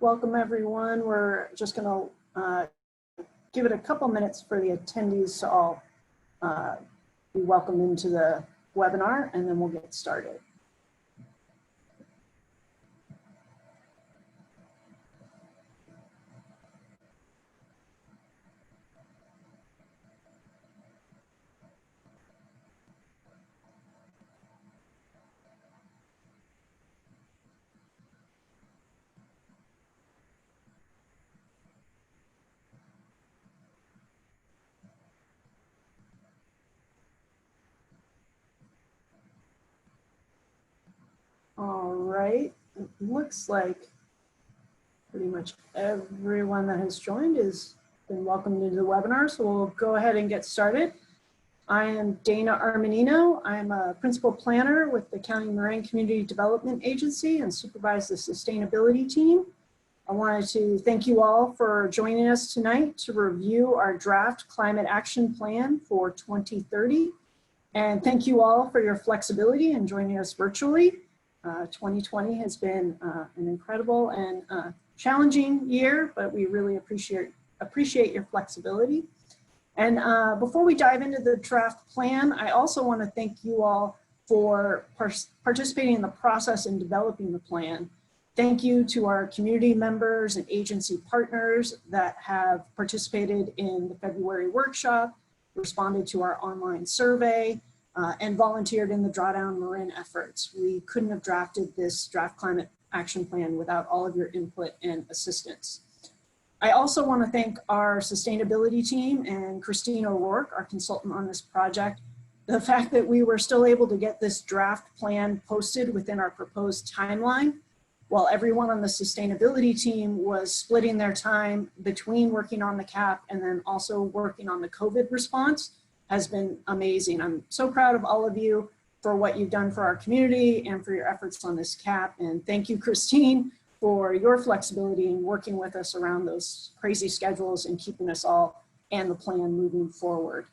Welcome everyone. We're just going to give it a couple minutes for the attendees to all be welcomed into the webinar, and then we'll get started. All right, it looks like pretty much everyone that has joined has been welcomed into the webinar, so we'll go ahead and get started. I am Dana Armanino. I'm a principal planner with the County Marin Community Development Agency and supervise the sustainability team. I wanted to thank you all for joining us tonight to review our draft climate action plan for 2030. And thank you all for your flexibility in joining us virtually. 2020 has been an incredible and challenging year, but we really appreciate your flexibility. And before we dive into the draft plan, I also want to thank you all for participating in the process in developing the plan. Thank you to our community members and agency partners that have participated in the February workshop, responded to our online survey, and volunteered in the Drawdown Marin efforts. We couldn't have drafted this draft climate action plan without all of your input and assistance. I also want to thank our sustainability team and Christine O'Rourke, our consultant on this project. The fact that we were still able to get this draft plan posted within our proposed timeline, while everyone on the sustainability team was splitting their time between working on the CAP and then also working on the COVID response, has been amazing. I'm so proud of all of you for what you've done for our community and for your efforts on this CAP. And thank you, Christine, for your flexibility in working with us around those crazy schedules and keeping us all and the plan moving forward.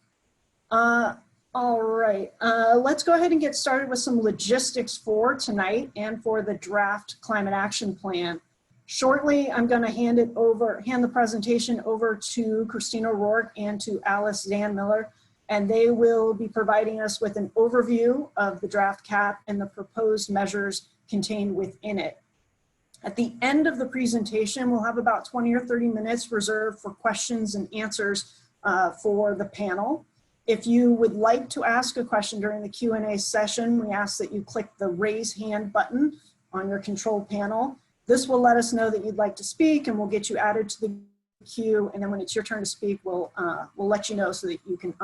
All right, let's go ahead and get started with some logistics for tonight and for the draft climate action plan. Shortly, I'm going to hand the presentation over to Christine O'Rourke and to Alice Zan-Miller, and they will be providing us with an overview of the draft CAP and the proposed measures contained within it. At the end of the presentation, we'll have about 20 or 30 minutes reserved for questions and answers for the panel. If you would like to ask a question during the Q&A session, we ask that you click the raise hand button on your control panel. This will let us know that you'd like to speak, and we'll get you added to the queue, and then when it's your turn to speak, we'll let you know so that you can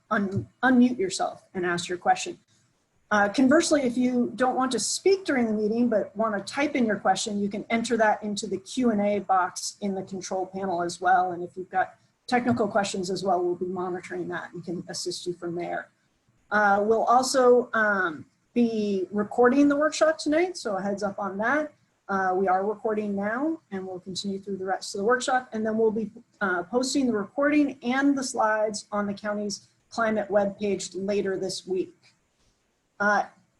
unmute yourself and ask your question. Conversely, if you don't want to speak during the meeting but want to type in your question, you can enter that into the Q&A box in the control panel as well. And if you've got technical questions as well, we'll be monitoring that and can assist you from there. We'll also be recording the workshop tonight, so a heads up on that. We are recording now, and we'll continue through the rest of the workshop, and then we'll be posting the recording and the slides on the county's climate webpage later this week.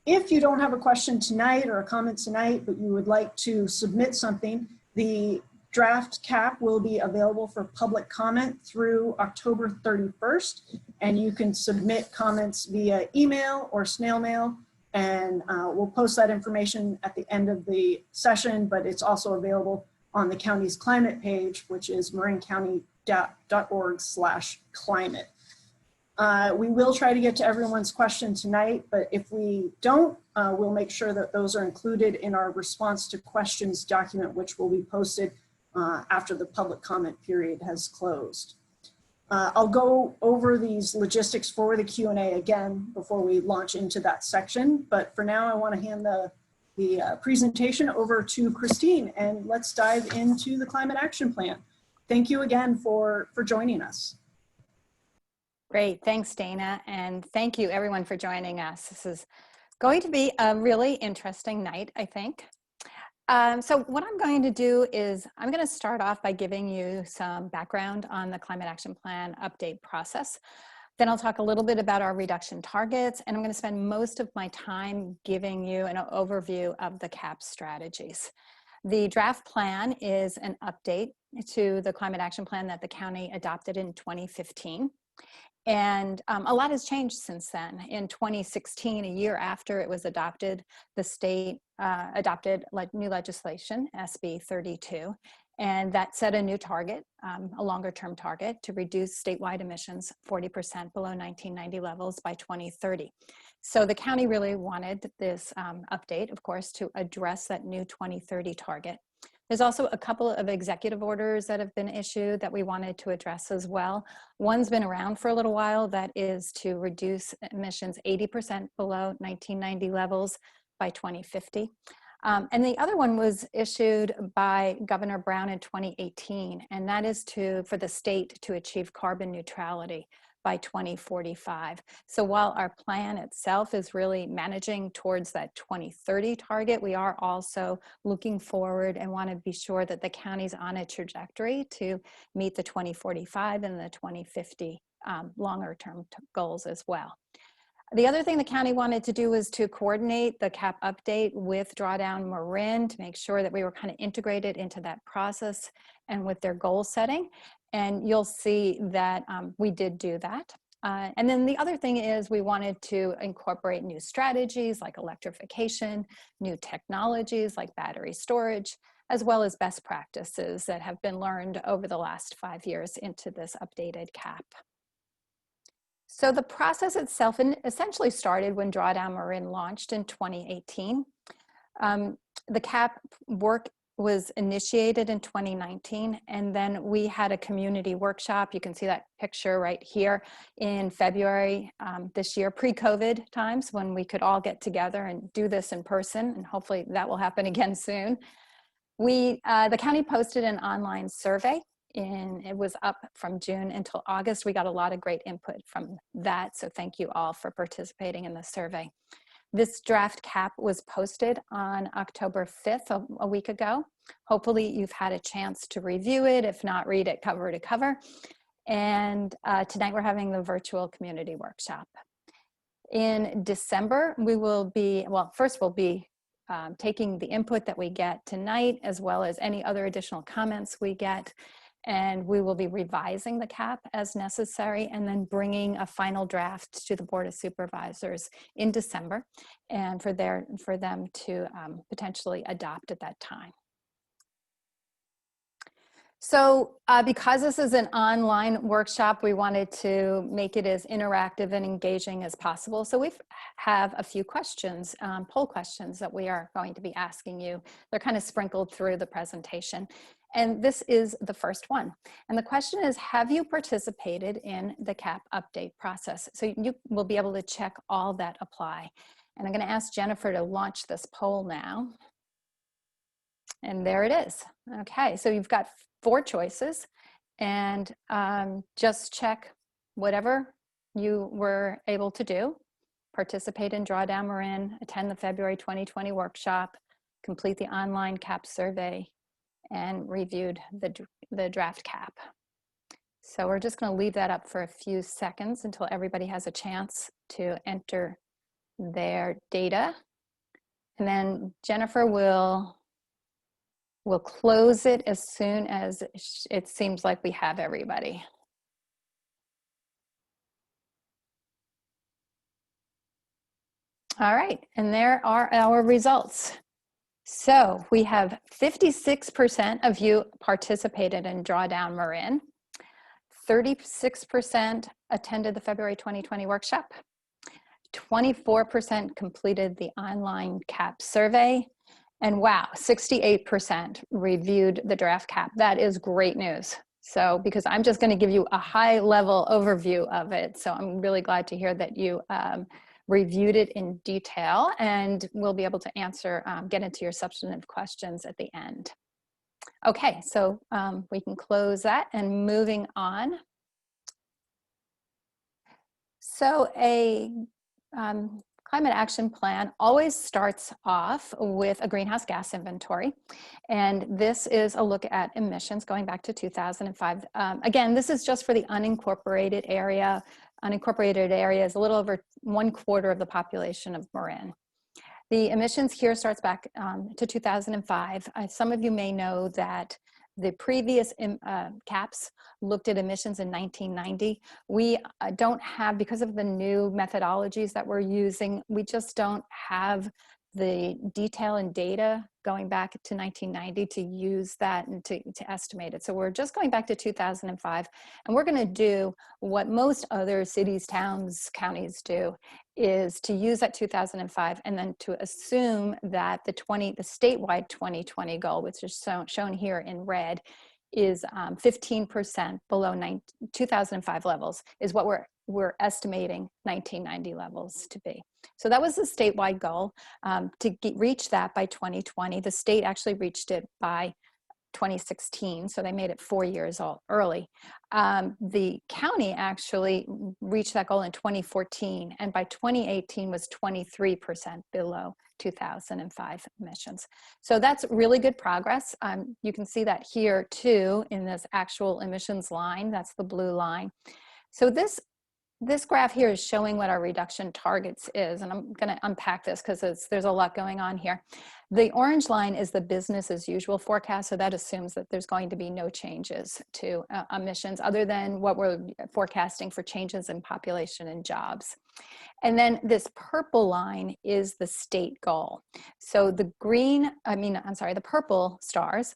If you don't have a question tonight or a comment tonight, but you would like to submit something, the draft CAP will be available for public comment through October 31st, and you can submit comments via email or snail mail. And we'll post that information at the end of the session, but it's also available on the county's climate page, which is marincounty.org/climate. We will try to get to everyone's question tonight, but if we don't, we'll make sure that those are included in our response to questions document, which will be posted after the public comment period has closed. I'll go over these logistics for the Q&A again before we launch into that section, but for now I want to hand the presentation over to Christine, and let's dive into the climate action plan. Thank you again for joining us. Great, thanks Dana, and thank you everyone for joining us. This is going to be a really interesting night, I think. So what I'm going to do is I'm going to start off by giving you some background on the Climate Action Plan update process. Then I'll talk a little bit about our reduction targets, and I'm going to spend most of my time giving you an overview of the CAP strategies. The draft plan is an update to the climate action plan that the county adopted in 2015. And a lot has changed since then. In 2016, a year after it was adopted, the state adopted new legislation, SB 32, and that set a new target, a longer term target, to reduce statewide emissions 40% below 1990 levels by 2030. So the county really wanted this update, of course, to address that new 2030 target. There's also a couple of executive orders that have been issued that we wanted to address as well. One's been around for a little while, that is to reduce emissions 80% below 1990 levels by 2050. And the other one was issued by Governor Brown in 2018, and that is for the state to achieve carbon neutrality by 2045. So while our plan itself is really managing towards that 2030 target, we are also looking forward and want to be sure that the county's on a trajectory to meet the 2045 and the 2050 longer term goals as well. The other thing the county wanted to do was to coordinate the CAP update with Drawdown Marin to make sure that we were kind of integrated into that process and with their goal setting. And you'll see that we did do that. And then the other thing is we wanted to incorporate new strategies like electrification, new technologies like battery storage, as well as best practices that have been learned over the last 5 years into this updated CAP. So the process itself essentially started when Drawdown Marin launched in 2018. The CAP work was initiated in 2019, and then we had a community workshop. You can see that picture right here in February this year, pre-COVID times, when we could all get together and do this in person, and hopefully that will happen again soon. The county posted an online survey, and it was up from June until August. We got a lot of great input from that, so thank you all for participating in the survey. This draft CAP was posted on October 5th, a week ago. Hopefully you've had a chance to review it. If not, read it cover to cover. And tonight we're having the virtual community workshop. In December, we will be, first we'll be taking the input that we get tonight, as well as any other additional comments we get. And we will be revising the CAP as necessary and then bringing a final draft to the Board of Supervisors in December, and for them to potentially adopt at that time. So because this is an online workshop, we wanted to make it as interactive and engaging as possible. So we have a few questions, poll questions that we are going to be asking you. They're kind of sprinkled through the presentation. And this is the first one. And the question is, have you participated in the CAP update process? So you will be able to check all that apply. And I'm going to ask Jennifer to launch this poll now. And there it is. Okay, so you've got 4 choices, and just check whatever you were able to do. Participate in Drawdown Marin, attend the February 2020 workshop, complete the online CAP survey, and reviewed the draft CAP. So we're just going to leave that up for a few seconds until everybody has a chance to enter their data. And then Jennifer will close it as soon as it seems like we have everybody. All right, and there are our results. So we have 56% of you participated in Drawdown Marin, 36% attended the February 2020 workshop, 24% completed the online CAP survey, and wow, 68% reviewed the draft CAP. That is great news. So, because I'm just going to give you a high level overview of it. So I'm really glad to hear that you reviewed it in detail, and we'll be able to answer, get into your substantive questions at the end. Okay, so we can close that, and moving on. So a climate action plan always starts off with a greenhouse gas inventory, and this is a look at emissions going back to 2005. Again, this is just for the unincorporated area. Unincorporated area is a little over 1/4 of the population of Marin. The emissions here starts back to 2005. Some of you may know that the previous caps looked at emissions in 1990. We don't have, because of the new methodologies that we're using, we just don't have the detail and data going back to 1990 to use that and to estimate it. So we're just going back to 2005, and we're going to do what most other cities, towns, counties do, is to use that 2005 and then to assume that the statewide 2020 goal, which is shown here in red, is 15% below 2005 levels, is what we're estimating 1990 levels to be. So that was the statewide goal. To reach that by 2020, the state actually reached it by 2016, so they made it 4 years early. The county actually reached that goal in 2014, and by 2018 was 23% below 2005 emissions. So that's really good progress. You can see that here too in this actual emissions line. That's the blue line. So this graph here is showing what our reduction targets is, and I'm going to unpack this because there's a lot going on here. The orange line is the business as usual forecast, so that assumes that there's going to be no changes to emissions other than what we're forecasting for changes in population and jobs. And then this purple line is the state goal. So the the purple stars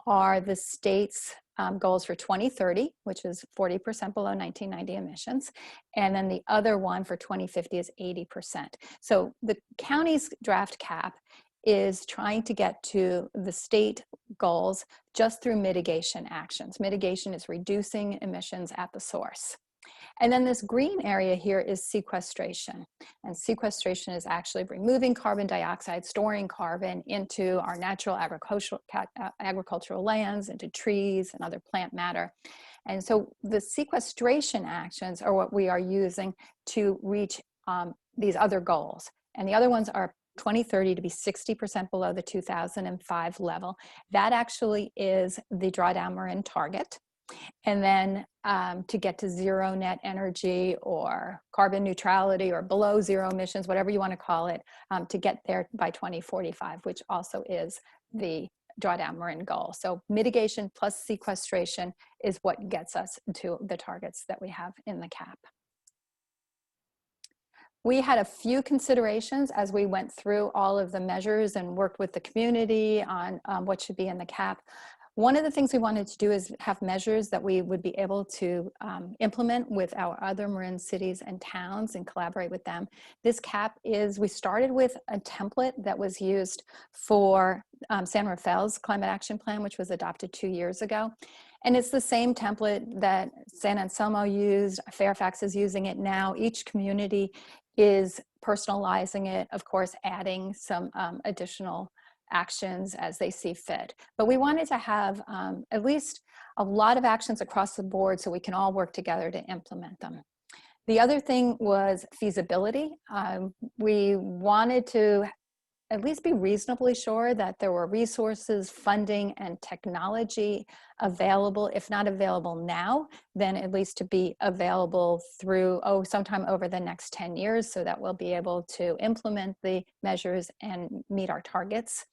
are the state's goals for 2030, which is 40% below 1990 emissions. And then the other one for 2050 is 80%. So the county's draft cap is trying to get to the state goals just through mitigation actions. Mitigation is reducing emissions at the source. And then this green area here is sequestration. And sequestration is actually removing carbon dioxide, storing carbon into our natural agricultural lands, into trees and other plant matter. And so the sequestration actions are what we are using to reach these other goals. And the other ones are 2030 to be 60% below the 2005 level. That actually is the drawdown Marin target. And then to get to zero net energy or carbon neutrality or below zero emissions, whatever you want to call it, to get there by 2045, which also is the drawdown Marin goal. So mitigation plus sequestration is what gets us to the targets that we have in the cap. We had a few considerations as we went through all of the measures and worked with the community on what should be in the cap. One of the things we wanted to do is have measures that we would be able to implement with our other Marin cities and towns and collaborate with them. This cap we started with a template that was used for San Rafael's Climate Action Plan, which was adopted 2 years ago. And it's the same template that San Anselmo used, Fairfax is using it now. Each community is personalizing it, of course, adding some additional actions as they see fit. But we wanted to have at least a lot of actions across the board so we can all work together to implement them. The other thing was feasibility. We wanted to at least be reasonably sure that there were resources, funding, and technology available. If not available now, then at least to be available through, sometime over the next 10 years so that we'll be able to implement the measures and meet our targets.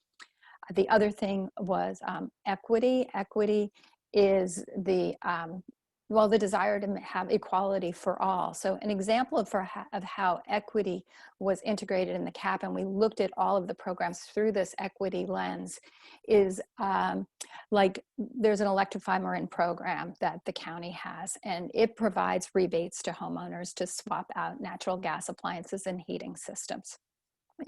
The other thing was equity. Equity is the desire to have equality for all. So an example of how equity was integrated in the cap, and we looked at all of the programs through this equity lens, is like there's an Electrify Marin program that the county has, and it provides rebates to homeowners to swap out natural gas appliances and heating systems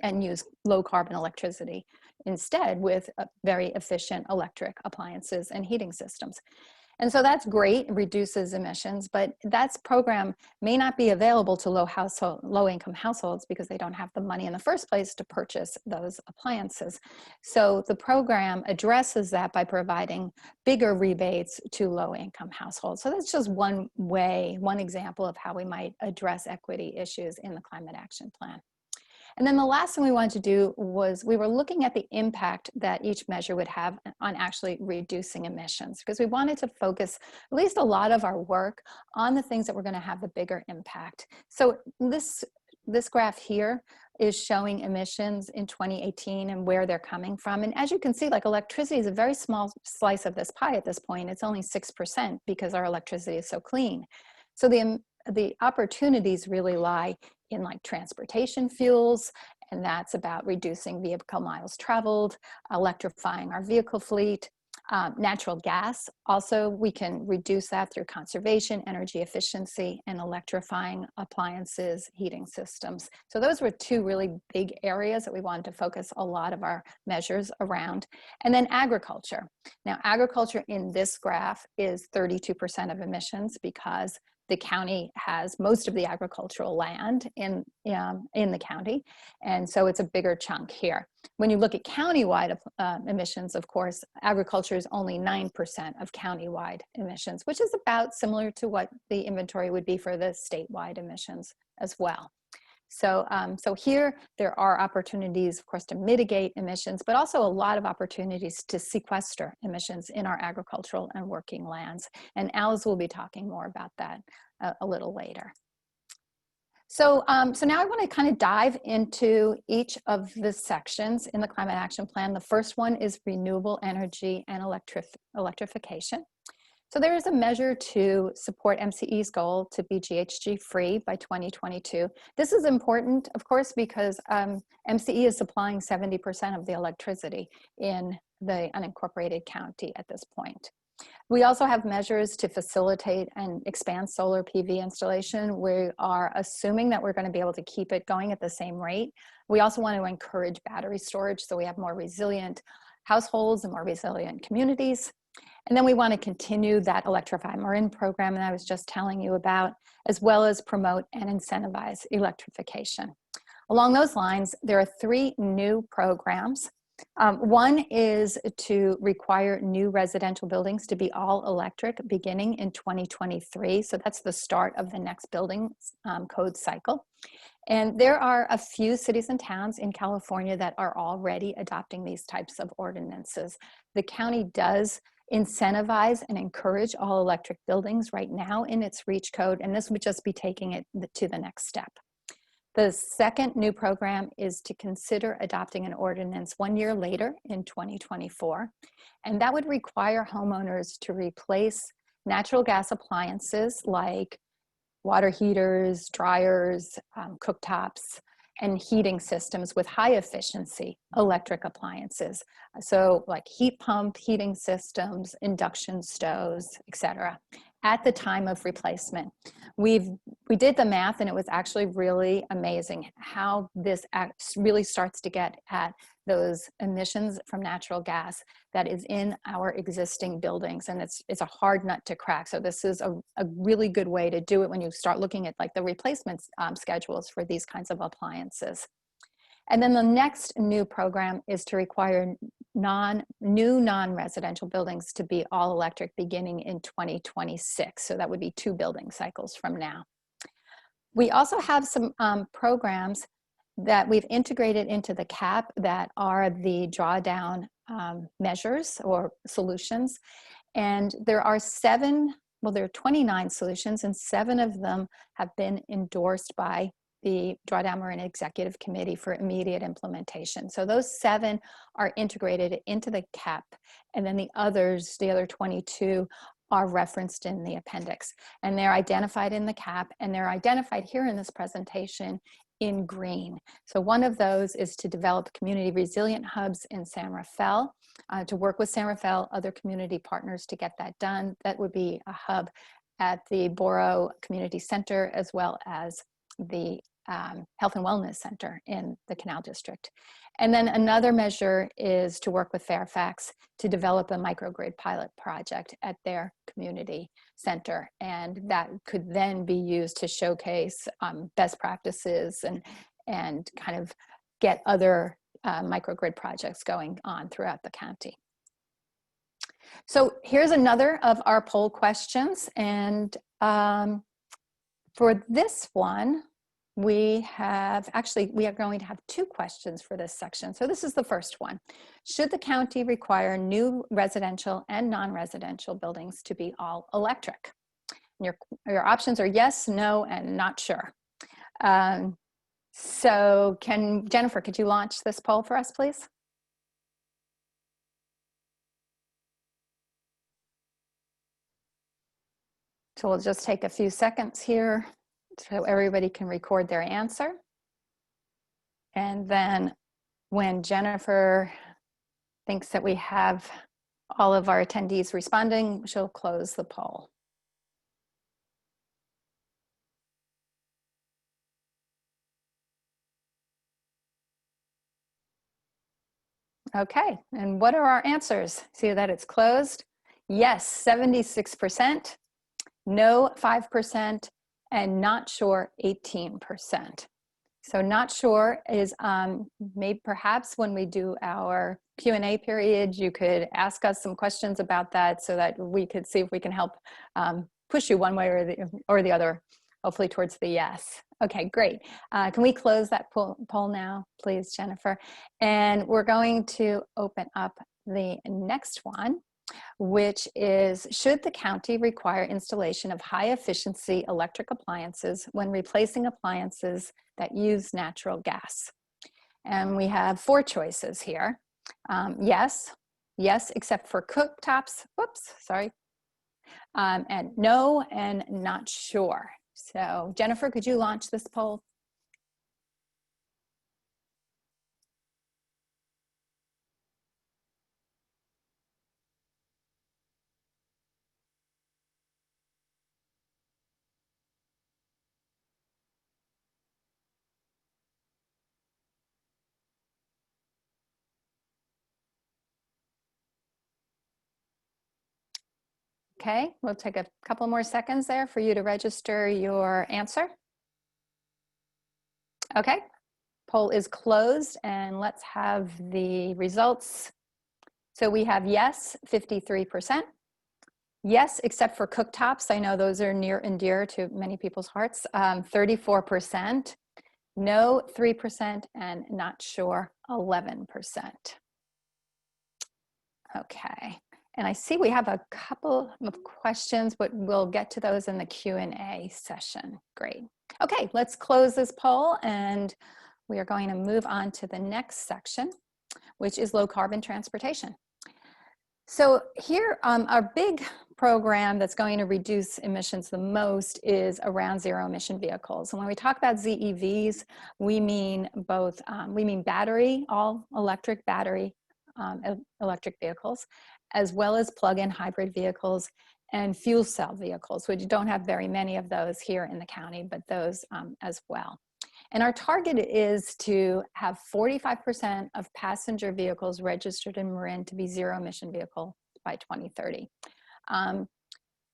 and use low carbon electricity instead with very efficient electric appliances and heating systems. And so that's great, it reduces emissions, but that program may not be available to low-income households because they don't have the money in the first place to purchase those appliances. So the program addresses that by providing bigger rebates to low-income households. So that's just one way, one example of how we might address equity issues in the Climate Action Plan. And then the last thing we wanted to do was we were looking at the impact that each measure would have on actually reducing emissions, because we wanted to focus at least a lot of our work on the things that were going to have the bigger impact. So this this graph here is showing emissions in 2018 and where they're coming from. And as you can see, like electricity is a very small slice of this pie at this point. It's only 6% because our electricity is so clean. So the opportunities really lie in like transportation fuels, and that's about reducing vehicle miles traveled, electrifying our vehicle fleet. Natural gas, also we can reduce that through conservation, energy efficiency, and electrifying appliances, heating systems. So those were two really big areas that we wanted to focus a lot of our measures around. And then agriculture. Now agriculture in this graph is 32% of emissions because the county has most of the agricultural land in the county, and so it's a bigger chunk here. When you look at countywide emissions, of course, agriculture is only 9% of countywide emissions, which is about similar to what the inventory would be for the statewide emissions as well. So, so here there are opportunities, of course, to mitigate emissions, but also a lot of opportunities to sequester emissions in our agricultural and working lands. And Alice will be talking more about that a little later. So, so now I want to kind of dive into each of the sections in the Climate Action Plan. The first one is renewable energy and electrification. So there is a measure to support MCE's goal to be GHG free by 2022. This is important, of course, because MCE is supplying 70% of the electricity in the unincorporated county at this point. We also have measures to facilitate and expand solar PV installation. We are assuming that we're going to be able to keep it going at the same rate. We also want to encourage battery storage so we have more resilient households and more resilient communities. And then we want to continue that Electrify Marin program that I was just telling you about, as well as promote and incentivize electrification. Along those lines, there are 3 new programs. One is to require new residential buildings to be all electric beginning in 2023. So that's the start of the next building code cycle. And there are a few cities and towns in California that are already adopting these types of ordinances. The county does incentivize and encourage all electric buildings right now in its REACH code, and this would just be taking it to the next step. The second new program is to consider adopting an ordinance 1 year later in 2024, and that would require homeowners to replace natural gas appliances like water heaters, dryers, cooktops, and heating systems with high efficiency electric appliances. So like heat pump, heating systems, induction stoves, etc. at the time of replacement. We did the math and it was actually really amazing how this really starts to get at those emissions from natural gas that is in our existing buildings, and it's a hard nut to crack. So this is a really good way to do it when you start looking at like the replacement schedules for these kinds of appliances. And then the next new program is to require new non-residential buildings to be all electric beginning in 2026. So that would be 2 building cycles from now. We also have some programs that we've integrated into the CAP that are the drawdown measures or solutions. And there are 29 solutions, and 7 of them have been endorsed by the Drawdown Marin Executive Committee for immediate implementation. So those 7 are integrated into the CAP, and then the other 22, are referenced in the appendix. And they're identified in the CAP, and they're identified here in this presentation in green. So one of those is to develop community resilient hubs in San Rafael, to work with San Rafael, other community partners to get that done. That would be a hub at the Borough Community Center, as well as the Health and Wellness Center in the Canal District. And then another measure is to work with Fairfax to develop a microgrid pilot project at their community center. And that could then be used to showcase best practices and kind of get other microgrid projects going on throughout the county. So here's another of our poll questions. And for this one, we are going to have 2 questions for this section. So this is the first one. Should the county require new residential and non-residential buildings to be all electric? And your options are yes, no, and not sure. So Jennifer, could you launch this poll for us, please? So we'll just take a few seconds here so everybody can record their answer. And then when Jennifer thinks that we have all of our attendees responding, she'll close the poll. Okay, and what are our answers? See that it's closed? Yes, 76%, no 5%, and not sure 18%. So not sure is maybe perhaps when we do our Q&A period, you could ask us some questions about that so that we could see if we can help push you one way or the other, hopefully towards the yes. Okay, great. Can we close that poll now, please, Jennifer? And we're going to open up the next one, which is, should the county require installation of high efficiency electric appliances when replacing appliances that use natural gas? And we have 4 choices here. Yes, yes, except for cooktops, whoops, sorry, and no, and not sure. So Jennifer, could you launch this poll? Okay, we'll take a couple more seconds there for you to register your answer. Okay, poll is closed, and let's have the results. So we have yes, 53%. Yes, except for cooktops. I know those are near and dear to many people's hearts. 34%. No, 3%, and not sure, 11%. Okay, and I see we have a couple of questions, but we'll get to those in the Q&A session. Great. Okay, let's close this poll, and we are going to move on to the next section, which is low carbon transportation. So here, our big program that's going to reduce emissions the most is around zero emission vehicles. And when we talk about ZEVs, we mean both, we mean battery, all electric battery electric vehicles, as well as plug-in hybrid vehicles and fuel cell vehicles, which don't have very many of those here in the county, but those as well. And our target is to have 45% of passenger vehicles registered in Marin to be zero emission vehicle by 2030.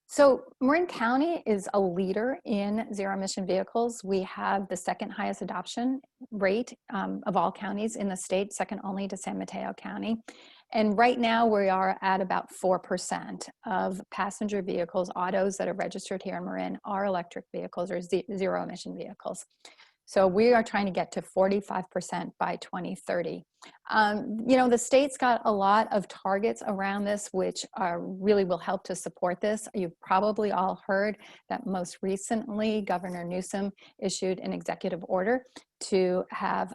So Marin County is a leader in zero emission vehicles. We have the second highest adoption rate of all counties in the state, second only to San Mateo County. And right now we are at about 4% of passenger vehicles, autos that are registered here in Marin are electric vehicles or zero emission vehicles. So we are trying to get to 45% by 2030. You know, the state's got a lot of targets around this, which really will help to support this. You've probably all heard that most recently, Governor Newsom issued an executive order to have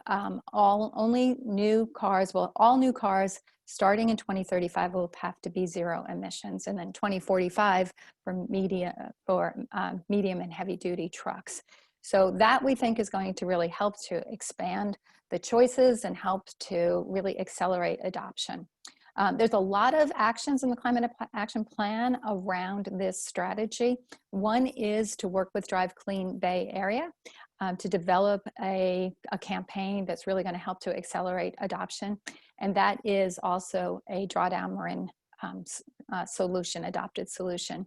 all new cars starting in 2035 will have to be zero emissions, and then 2045 for medium and heavy duty trucks. So that we think is going to really help to expand the choices and help to really accelerate adoption. There's a lot of actions in the Climate Action Plan around this strategy. One is to work with Drive Clean Bay Area to develop a campaign that's really going to help to accelerate adoption. And that is also a drawdown Marin adopted solution.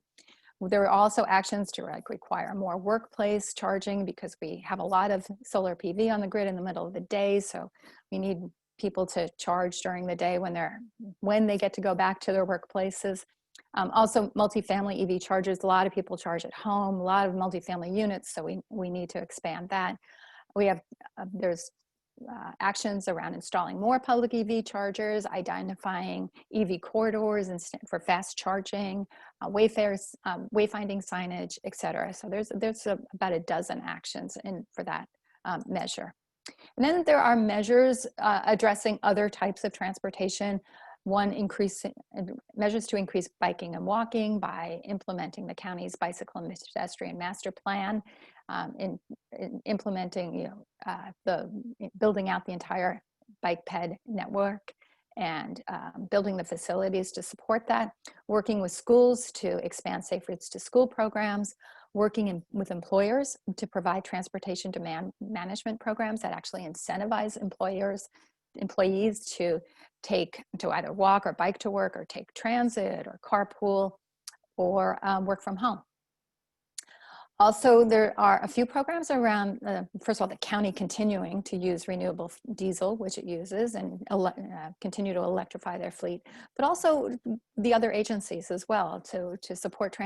There are also actions to require more workplace charging because we have a lot of solar PV on the grid in the middle of the day. So we need people to charge during the day when they get to go back to their workplaces. Also multifamily EV chargers, a lot of people charge at home, a lot of multifamily units. So we need to expand that. We have, there's actions around installing more public EV chargers, identifying EV corridors for fast charging, wayfinding signage, et cetera. So there's about a dozen actions for that measure. And then there are measures addressing other types of transportation. One, measures to increase biking and walking by implementing the county's bicycle and pedestrian master plan, implementing, building out the entire bike ped network, and building the facilities to support that, working with schools to expand safe routes to school programs, working with employers to provide transportation demand management programs that actually incentivize employees to either walk or bike to work, or take transit or carpool, or work from home. Also, there are a few programs around, first of all, the county continuing to use renewable diesel, which it uses, and continue to electrify their fleet, but also the other agencies as well to support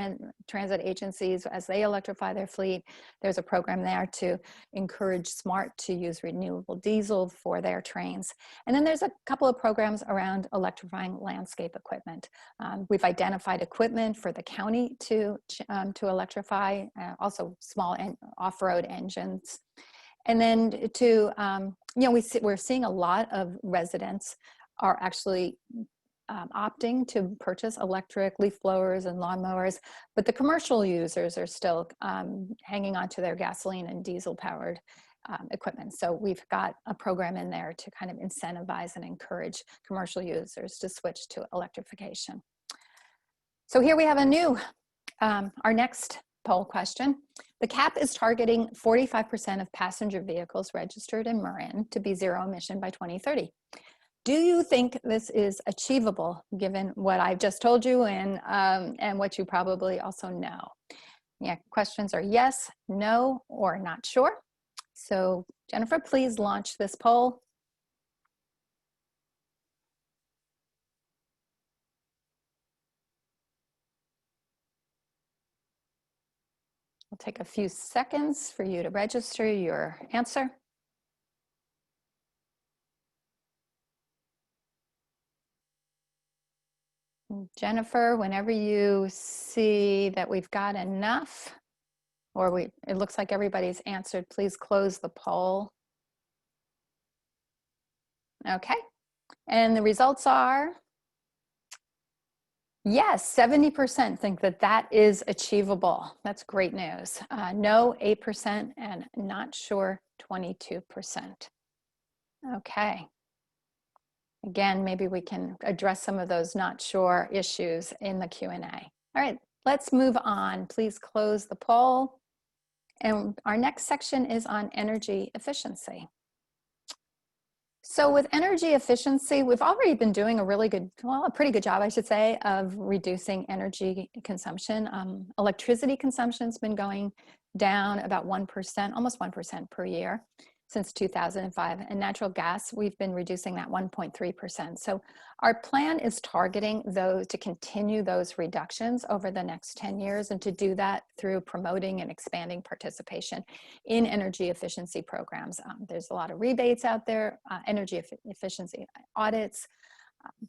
transit agencies as they electrify their fleet. There's a program there to encourage SMART to use renewable diesel for their trains. And then there's a couple of programs around electrifying landscape equipment. We've identified equipment for the county to electrify, also small and off-road engines. And then we're seeing a lot of residents are actually opting to purchase electric leaf blowers and lawnmowers, but the commercial users are still hanging on to their gasoline and diesel powered equipment. So we've got a program in there to kind of incentivize and encourage commercial users to switch to electrification. So here we have our next poll question. The CAP is targeting 45% of passenger vehicles registered in Marin to be zero emission by 2030. Do you think this is achievable given what I've just told you and what you probably also know? Yeah, questions are yes, no, or not sure. So Jennifer, please launch this poll. It'll take a few seconds for you to register your answer. Jennifer, whenever you see that we've got enough, or it looks like everybody's answered, please close the poll. Okay, and the results are, yes, 70% think that that is achievable. That's great news. No, 8%, and not sure, 22%. Okay. Again, maybe we can address some of those not sure issues in the Q&A. All right, let's move on. Please close the poll. And our next section is on energy efficiency. So with energy efficiency, we've already been doing a pretty good job, I should say, of reducing energy consumption. Electricity consumption's been going down about 1%, almost 1% per year since 2005. And natural gas, we've been reducing that 1.3%. So our plan is targeting to continue those reductions over the next 10 years, and to do that through promoting and expanding participation in energy efficiency programs. There's a lot of rebates out there, energy efficiency audits,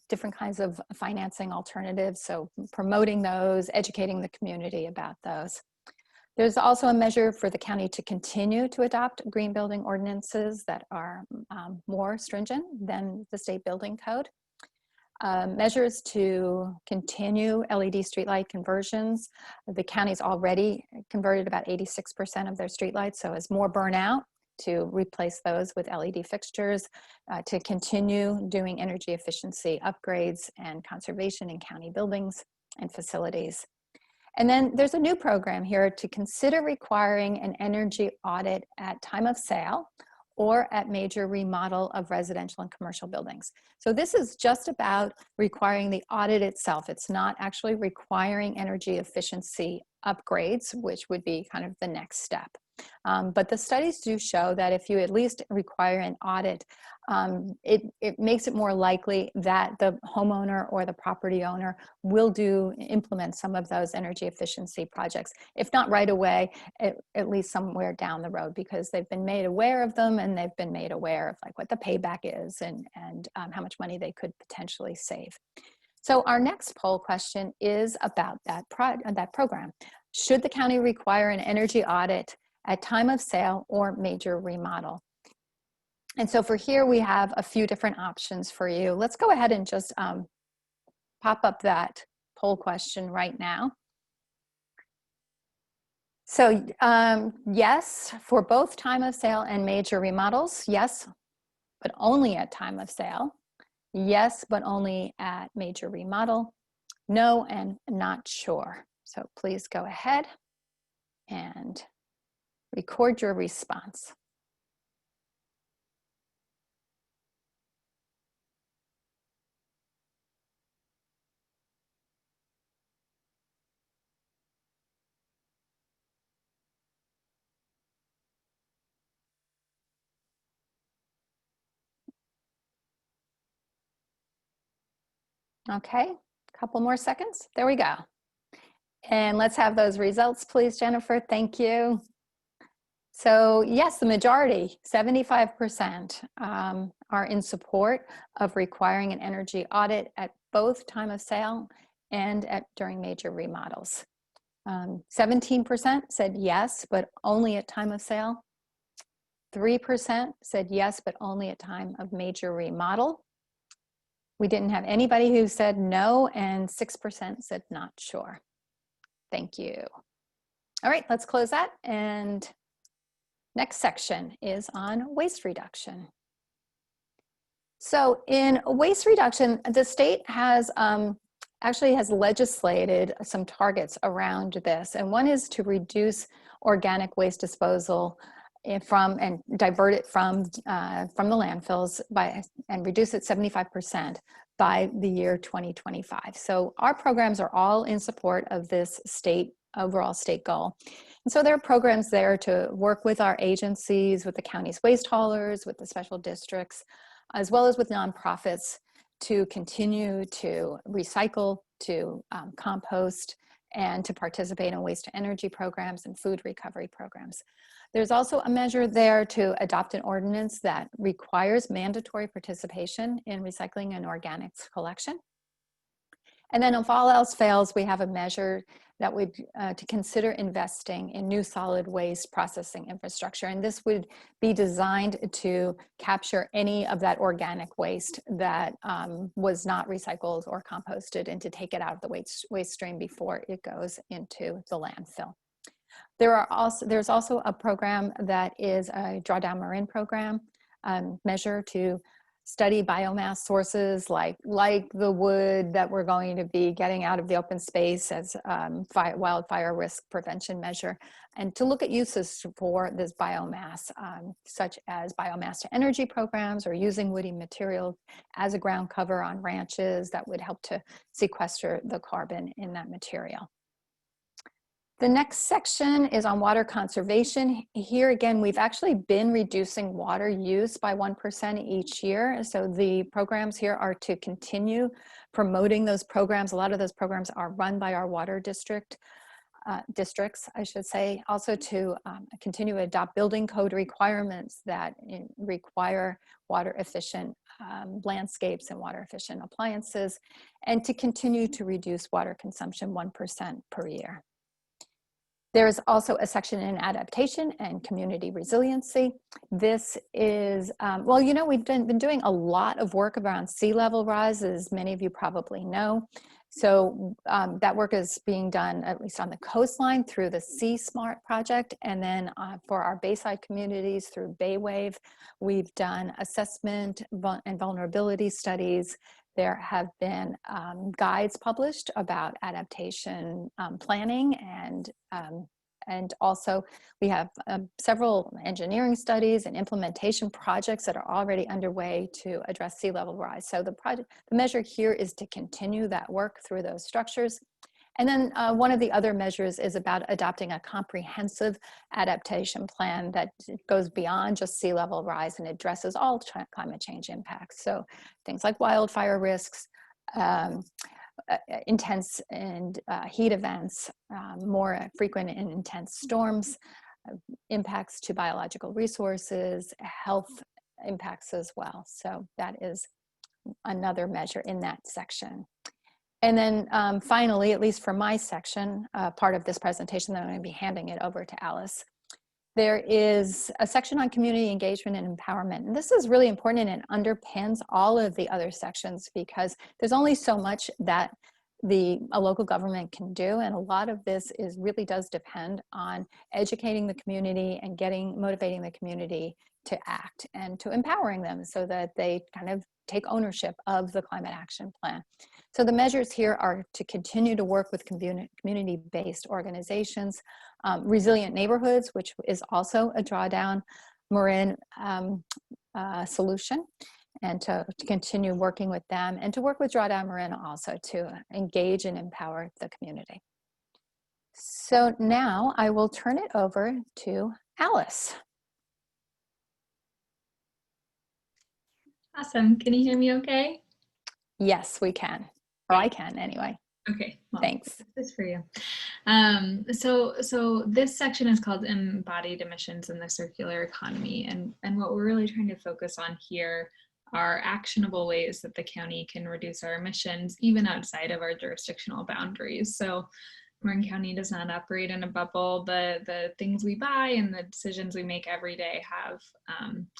different kinds of financing alternatives. So promoting those, educating the community about those. There's also a measure for the county to continue to adopt green building ordinances that are more stringent than the state building code. Measures to continue LED streetlight conversions. The county's already converted about 86% of their streetlights, so as more burn out, to replace those with LED fixtures, to continue doing energy efficiency upgrades and conservation in county buildings and facilities. And then there's a new program here to consider requiring an energy audit at time of sale or at major remodel of residential and commercial buildings. So this is just about requiring the audit itself. It's not actually requiring energy efficiency upgrades, which would be kind of the next step. But the studies do show that if you at least require an audit, it makes it more likely that the homeowner or the property owner will implement some of those energy efficiency projects, if not right away, at least somewhere down the road, because they've been made aware of them, and they've been made aware of like what the payback is and how much money they could potentially save. So our next poll question is about that program. Should the county require an energy audit at time of sale or major remodel? And so for here, we have a few different options for you. Let's go ahead and just pop up that poll question right now. So yes, for both time of sale and major remodels, yes, but only at time of sale. Yes, but only at major remodel. No, and not sure. So please go ahead and record your response. Okay, a couple more seconds. There we go. And let's have those results, please, Jennifer. Thank you. So yes, the majority, 75%, are in support of requiring an energy audit at both time of sale and during major remodels. 17% said yes, but only at time of sale. 3% said yes, but only at time of major remodel. We didn't have anybody who said no, and 6% said not sure. Thank you. All right, let's close that. And next section is on waste reduction. So in waste reduction, the state has actually has legislated some targets around this. And one is to reduce organic waste disposal from and divert it from the landfills and reduce it 75% by the year 2025. So our programs are all in support of this overall state goal. And so there are programs there to work with our agencies, with the county's waste haulers, with the special districts, as well as with nonprofits to continue to recycle, to compost, and to participate in waste to energy programs and food recovery programs. There's also a measure there to adopt an ordinance that requires mandatory participation in recycling and organics collection. And then if all else fails, we have a measure that would to consider investing in new solid waste processing infrastructure. And this would be designed to capture any of that organic waste that was not recycled or composted, and to take it out of the waste stream before it goes into the landfill. There's also a program that is a drawdown Marin program, measure to study biomass sources like the wood that we're going to be getting out of the open space as wildfire risk prevention measure, and to look at uses for this biomass, such as biomass to energy programs, or using woody material as a ground cover on ranches that would help to sequester the carbon in that material. The next section is on water conservation. Here again, we've actually been reducing water use by 1% each year. So the programs here are to continue promoting those programs. A lot of those programs are run by our water districts, I should say. Also to continue to adopt building code requirements that require water efficient landscapes and water efficient appliances, and to continue to reduce water consumption 1% per year. There's also a section in adaptation and community resiliency. This is, well, you know, we've been doing a lot of work around sea level rise, as many of you probably know. So that work is being done at least on the coastline through the Sea Smart project. And then for our bayside communities through Baywave, we've done assessment and vulnerability studies. There have been guides published about adaptation planning, and also we have several engineering studies and implementation projects that are already underway to address sea level rise. So the measure here is to continue that work through those structures. And then one of the other measures is about adopting a comprehensive adaptation plan that goes beyond just sea level rise and addresses all climate change impacts. So things like wildfire risks, intense and heat events, more frequent and intense storms, impacts to biological resources, health impacts as well. So that is another measure in that section. And then finally, at least for my section, part of this presentation, then I'm going to be handing it over to Alice. there is a section on community engagement and empowerment. And this is really important, and it underpins all of the other sections because there's only so much that a local government can do, and a lot of this really does depend on educating the community and motivating the community to act and to empowering them so that they kind of take ownership of the climate action plan. So the measures here are to continue to work with community-based organizations, resilient neighborhoods, which is also a drawdown Marin solution, and to continue working with them, and to work with Drawdown Marin also to engage and empower the community. So now I will turn it over to Alice. Awesome. Can you hear me okay? Yes, we can. Or I can anyway. Okay. Well, thanks. This is for you. So this section is called Embodied Emissions in the Circular Economy. And what we're really trying to focus on here are actionable ways that the county can reduce our emissions even outside of our jurisdictional boundaries. So Marin County does not operate in a bubble. The things we buy and the decisions we make every day have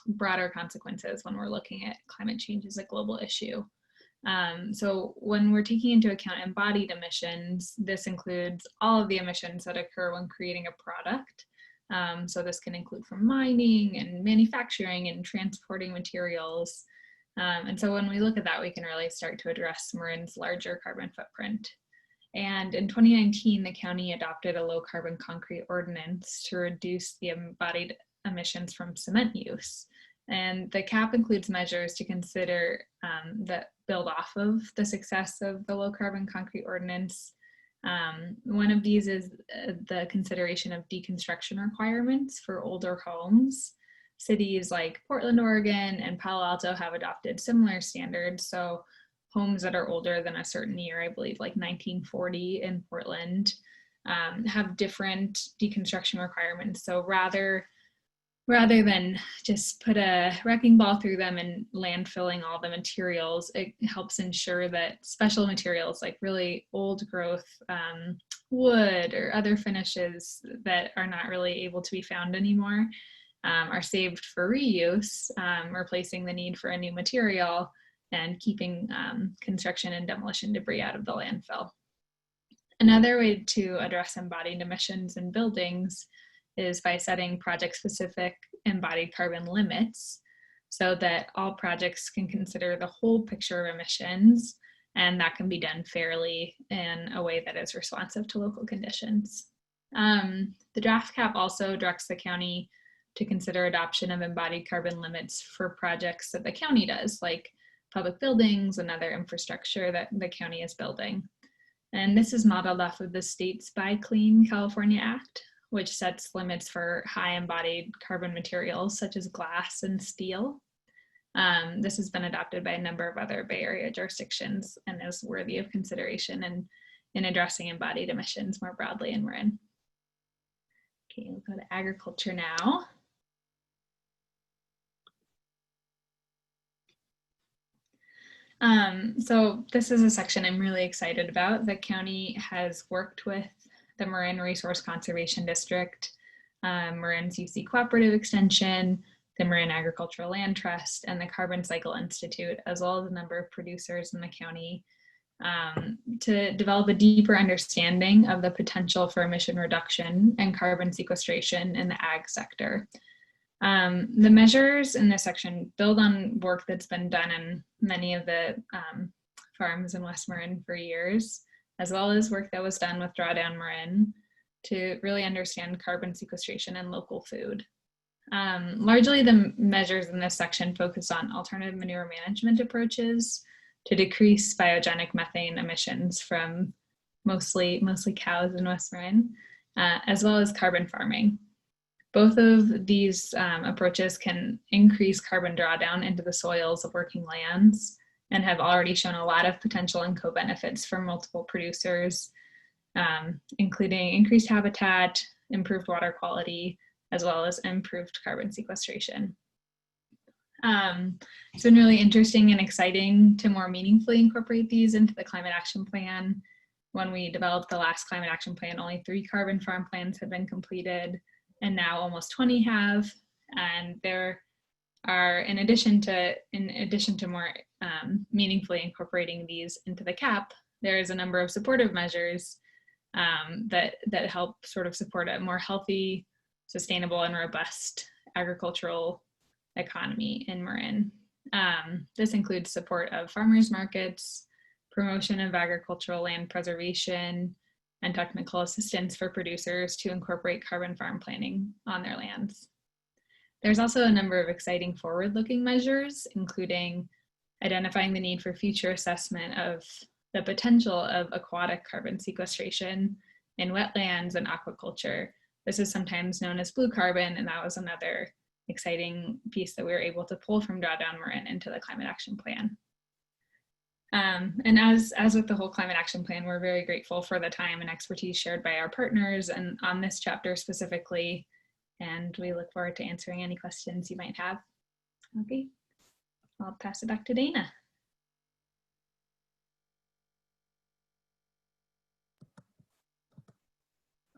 broader consequences when we're looking at climate change as a global issue. So when we're taking into account embodied emissions, this includes all of the emissions that occur when creating a product. So this can include from mining and manufacturing and transporting materials. And so when we look at that, we can really start to address Marin's larger carbon footprint. And in 2019, the county adopted a low carbon concrete ordinance to reduce the embodied emissions from cement use. And the CAP includes measures to consider that build off of the success of the low carbon concrete ordinance. One of these is the consideration of deconstruction requirements for older homes. Cities like Portland, Oregon, and Palo Alto have adopted similar standards. So homes that are older than a certain year, I believe like 1940 in Portland, have different deconstruction requirements. So rather than just put a wrecking ball through them and landfilling all the materials, it helps ensure that special materials like really old growth wood or other finishes that are not really able to be found anymore are saved for reuse, replacing the need for a new material and keeping construction and demolition debris out of the landfill. Another way to address embodied emissions in buildings is by setting project-specific embodied carbon limits so that all projects can consider the whole picture of emissions, and that can be done fairly in a way that is responsive to local conditions. The draft cap also directs the county to consider adoption of embodied carbon limits for projects that the county does, like public buildings and other infrastructure that the county is building. And this is modeled off of the state's Buy Clean California Act, which sets limits for high embodied carbon materials such as glass and steel. This has been adopted by a number of other Bay Area jurisdictions and is worthy of consideration in addressing embodied emissions more broadly in Marin. Okay, we'll go to agriculture now. So this is a section I'm really excited about. The county has worked with the Marin Resource Conservation District, Marin's UC Cooperative Extension, the Marin Agricultural Land Trust, and the Carbon Cycle Institute, as well as a number of producers in the county, to develop a deeper understanding of the potential for emission reduction and carbon sequestration in the ag sector. The measures in this section build on work that's been done in many of the farms in West Marin for years, as well as work that was done with Drawdown Marin to really understand carbon sequestration and local food. Largely the measures in this section focus on alternative manure management approaches to decrease biogenic methane emissions from mostly cows in West Marin, as well as carbon farming. Both of these approaches can increase carbon drawdown into the soils of working lands and have already shown a lot of potential and co-benefits for multiple producers, including increased habitat, improved water quality, as well as improved carbon sequestration. It's been really interesting and exciting to more meaningfully incorporate these into the Climate Action Plan. When we developed the last Climate Action Plan, only 3 carbon farm plans had been completed. and now almost 20 have. And there are, in addition to more meaningfully incorporating these into the CAP, there is a number of supportive measures that help sort of support a more healthy, sustainable, and robust agricultural economy in Marin. This includes support of farmers markets, promotion of agricultural land preservation, and technical assistance for producers to incorporate carbon farm planning on their lands. There's also a number of exciting forward-looking measures, including identifying the need for future assessment of the potential of aquatic carbon sequestration in wetlands and aquaculture. This is sometimes known as blue carbon, and that was another exciting piece that we were able to pull from Drawdown Marin into the Climate Action Plan. And as with the whole Climate Action Plan, we're very grateful for the time and expertise shared by our partners and on this chapter specifically, and we look forward to answering any questions you might have. Okay, I'll pass it back to Dana.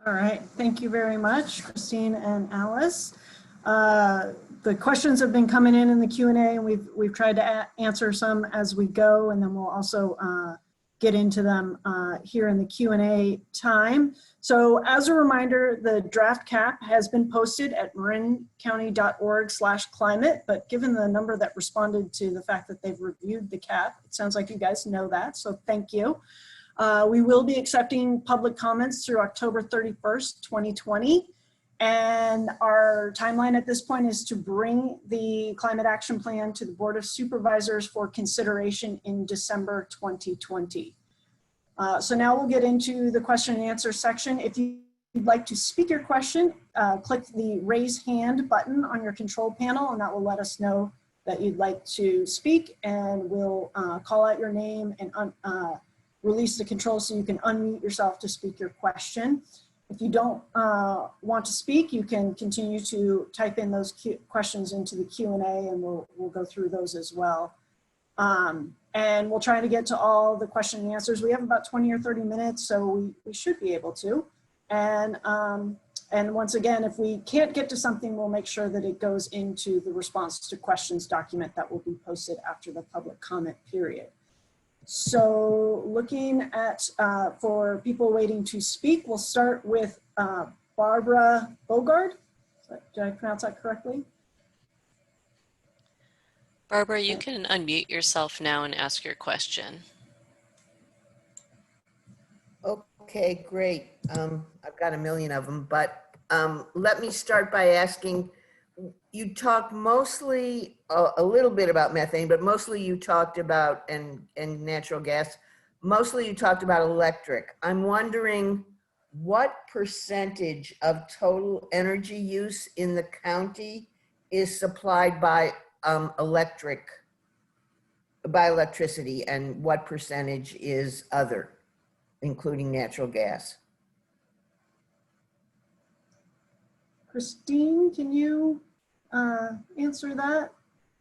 All right, thank you very much, Christine and Alice. The questions have been coming in the Q&A, and we've tried to answer some as we go, and then we'll also get into them here in the Q&A time. So as a reminder, the draft cap has been posted at marincounty.org/climate, but given the number that responded to the fact that they've reviewed the cap, it sounds like you guys know that, so thank you. We will be accepting public comments through October 31st, 2020. And our timeline at this point is to bring the Climate Action Plan to the Board of Supervisors for consideration in December 2020. So now we'll get into the question and answer section. If you'd like to speak your question, click the raise hand button on your control panel, and that will let us know that you'd like to speak, and we'll call out your name and release the control so you can unmute yourself to speak your question. If you don't want to speak, you can continue to type in those questions into the Q&A, and we'll go through those as well. And we'll try to get to all the question and answers. We have about 20 or 30 minutes, so we should be able to. And once again, if we can't get to something, we'll make sure that it goes into the response to questions document that will be posted after the public comment period. So looking at, for people waiting to speak, we'll start with Barbara Bogard. Did I pronounce that correctly? Barbara, you can unmute yourself now and ask your question. Okay, great. I've got a million of them, but let me start by asking, you talked mostly a little bit about methane, but mostly you talked about and natural gas. Mostly you talked about electric. I'm wondering what percentage of total energy use in the county is supplied by electricity, and what percentage is other, including natural gas? Christine, can you answer that?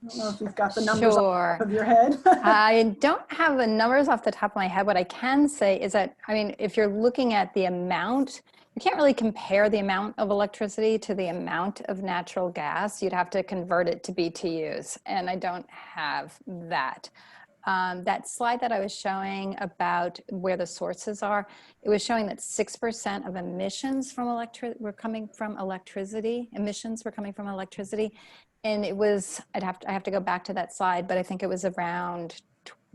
I don't know if you've got the numbers off the top of your head. I don't have the numbers off the top of my head. What I can say is that, I mean, if you're looking at the amount, you can't really compare the amount of electricity to the amount of natural gas. You'd have to convert it to BTUs, and I don't have that. That slide that I was showing about where the sources are, it was showing that 6% of emissions were coming from electricity. And it was, I have to go back to that slide, but I think it was around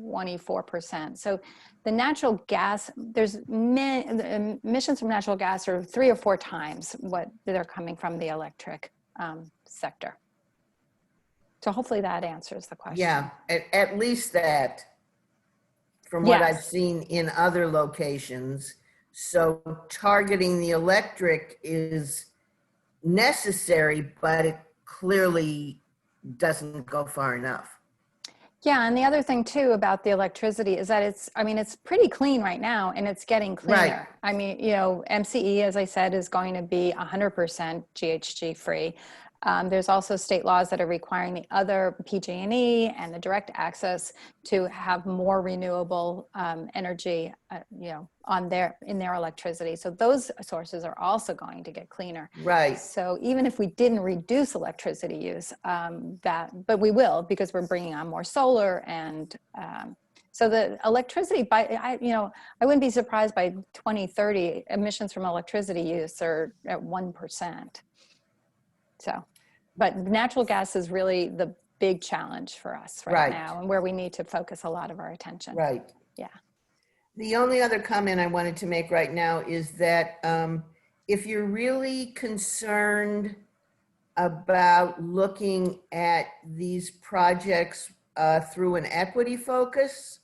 24%. So the natural gas, the emissions from natural gas are 3 or 4 times what they're coming from the electric sector. So hopefully that answers the question. Yeah, at least that, from what I've seen in other locations. So targeting the electric is necessary, but it clearly doesn't go far enough. Yeah, and the other thing too about the electricity is that it's pretty clean right now, and it's getting cleaner. Right. I mean, you know, MCE, as I said, is going to be 100% GHG free. There's also state laws that are requiring the other PG&E and the direct access to have more renewable energy, in their electricity. So those sources are also going to get cleaner. Right. So even if we didn't reduce electricity use, but we will, because we're bringing on more solar, and so the electricity, I wouldn't be surprised by 2030 emissions from electricity use are at 1%. So, but natural gas is really the big challenge for us right now, and where we need to focus a lot of our attention. Right. Yeah. The only other comment I wanted to make right now is that if you're really concerned about looking at these projects through an equity focus,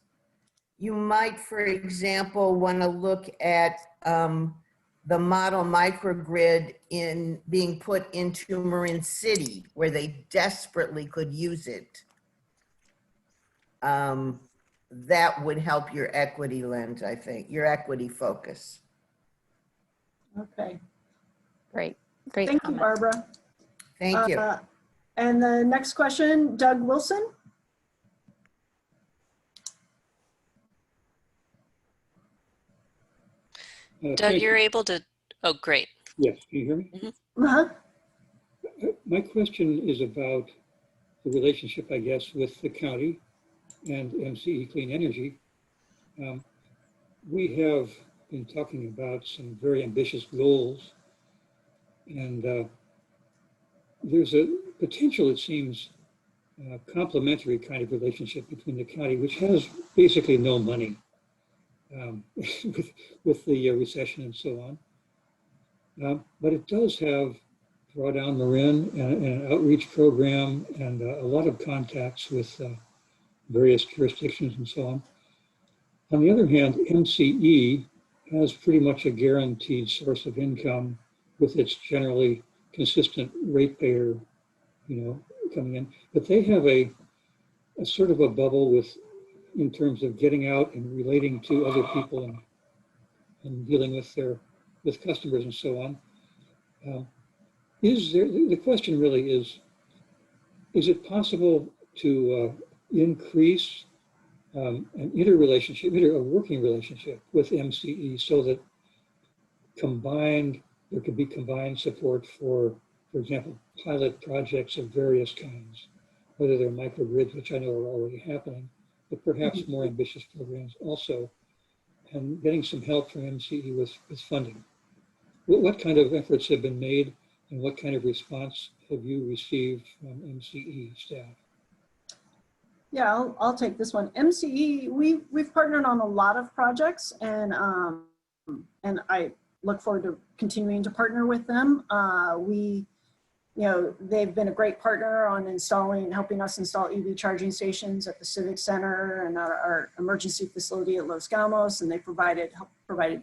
you might, for example, want to look at the model microgrid in being put into Marin City, where they desperately could use it. That would help your equity lens, I think, your equity focus. Okay. Great Thank you, comment. Barbara. Thank you. And the next question, Doug Wilson. Doug, you're able to, oh, great. Yes, can you hear me? Uh-huh. My question is about the relationship, I guess, with the county and MCE Clean Energy. We have been talking about some very ambitious goals, and there's a potential, it seems, complementary kind of relationship between the county, which has basically no money with the recession and so on. But it does have Drawdown Marin and an outreach program and a lot of contacts with various jurisdictions and so on. On the other hand, MCE has pretty much a guaranteed source of income with its generally consistent ratepayer, coming in. But they have a sort of a bubble in terms of getting out and relating to other people and dealing with customers and so on. The question really is it possible to increase a working relationship with MCE so that there could be combined support for example, pilot projects of various kinds, whether they're microgrids, which I know are already happening, but perhaps more ambitious programs also, and getting some help from MCE with funding. What kind of efforts have been made, and what kind of response have you received from MCE staff? Yeah, I'll take this one. MCE, we've partnered on a lot of projects, and I look forward to continuing to partner with them. They've been a great partner on helping us install EV charging stations at the Civic Center and our emergency facility at Los Galmos, and they provided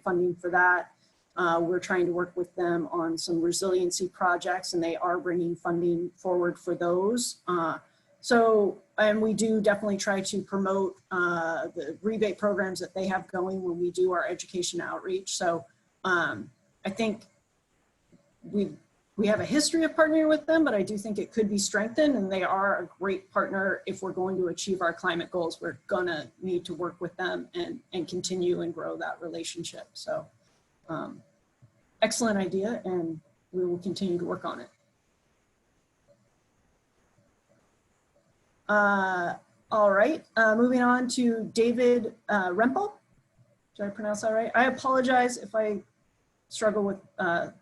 funding for that. We're trying to work with them on some resiliency projects, and they are bringing funding forward for those. And we do definitely try to promote the rebate programs that they have going when we do our education outreach. So I think we have a history of partnering with them, but I do think it could be strengthened, and they are a great partner. If we're going to achieve our climate goals, we're gonna need to work with them and continue and grow that relationship. So excellent idea, and we will continue to work on it. All right, moving on to David Rempel. Did I pronounce that right? I apologize if I struggle with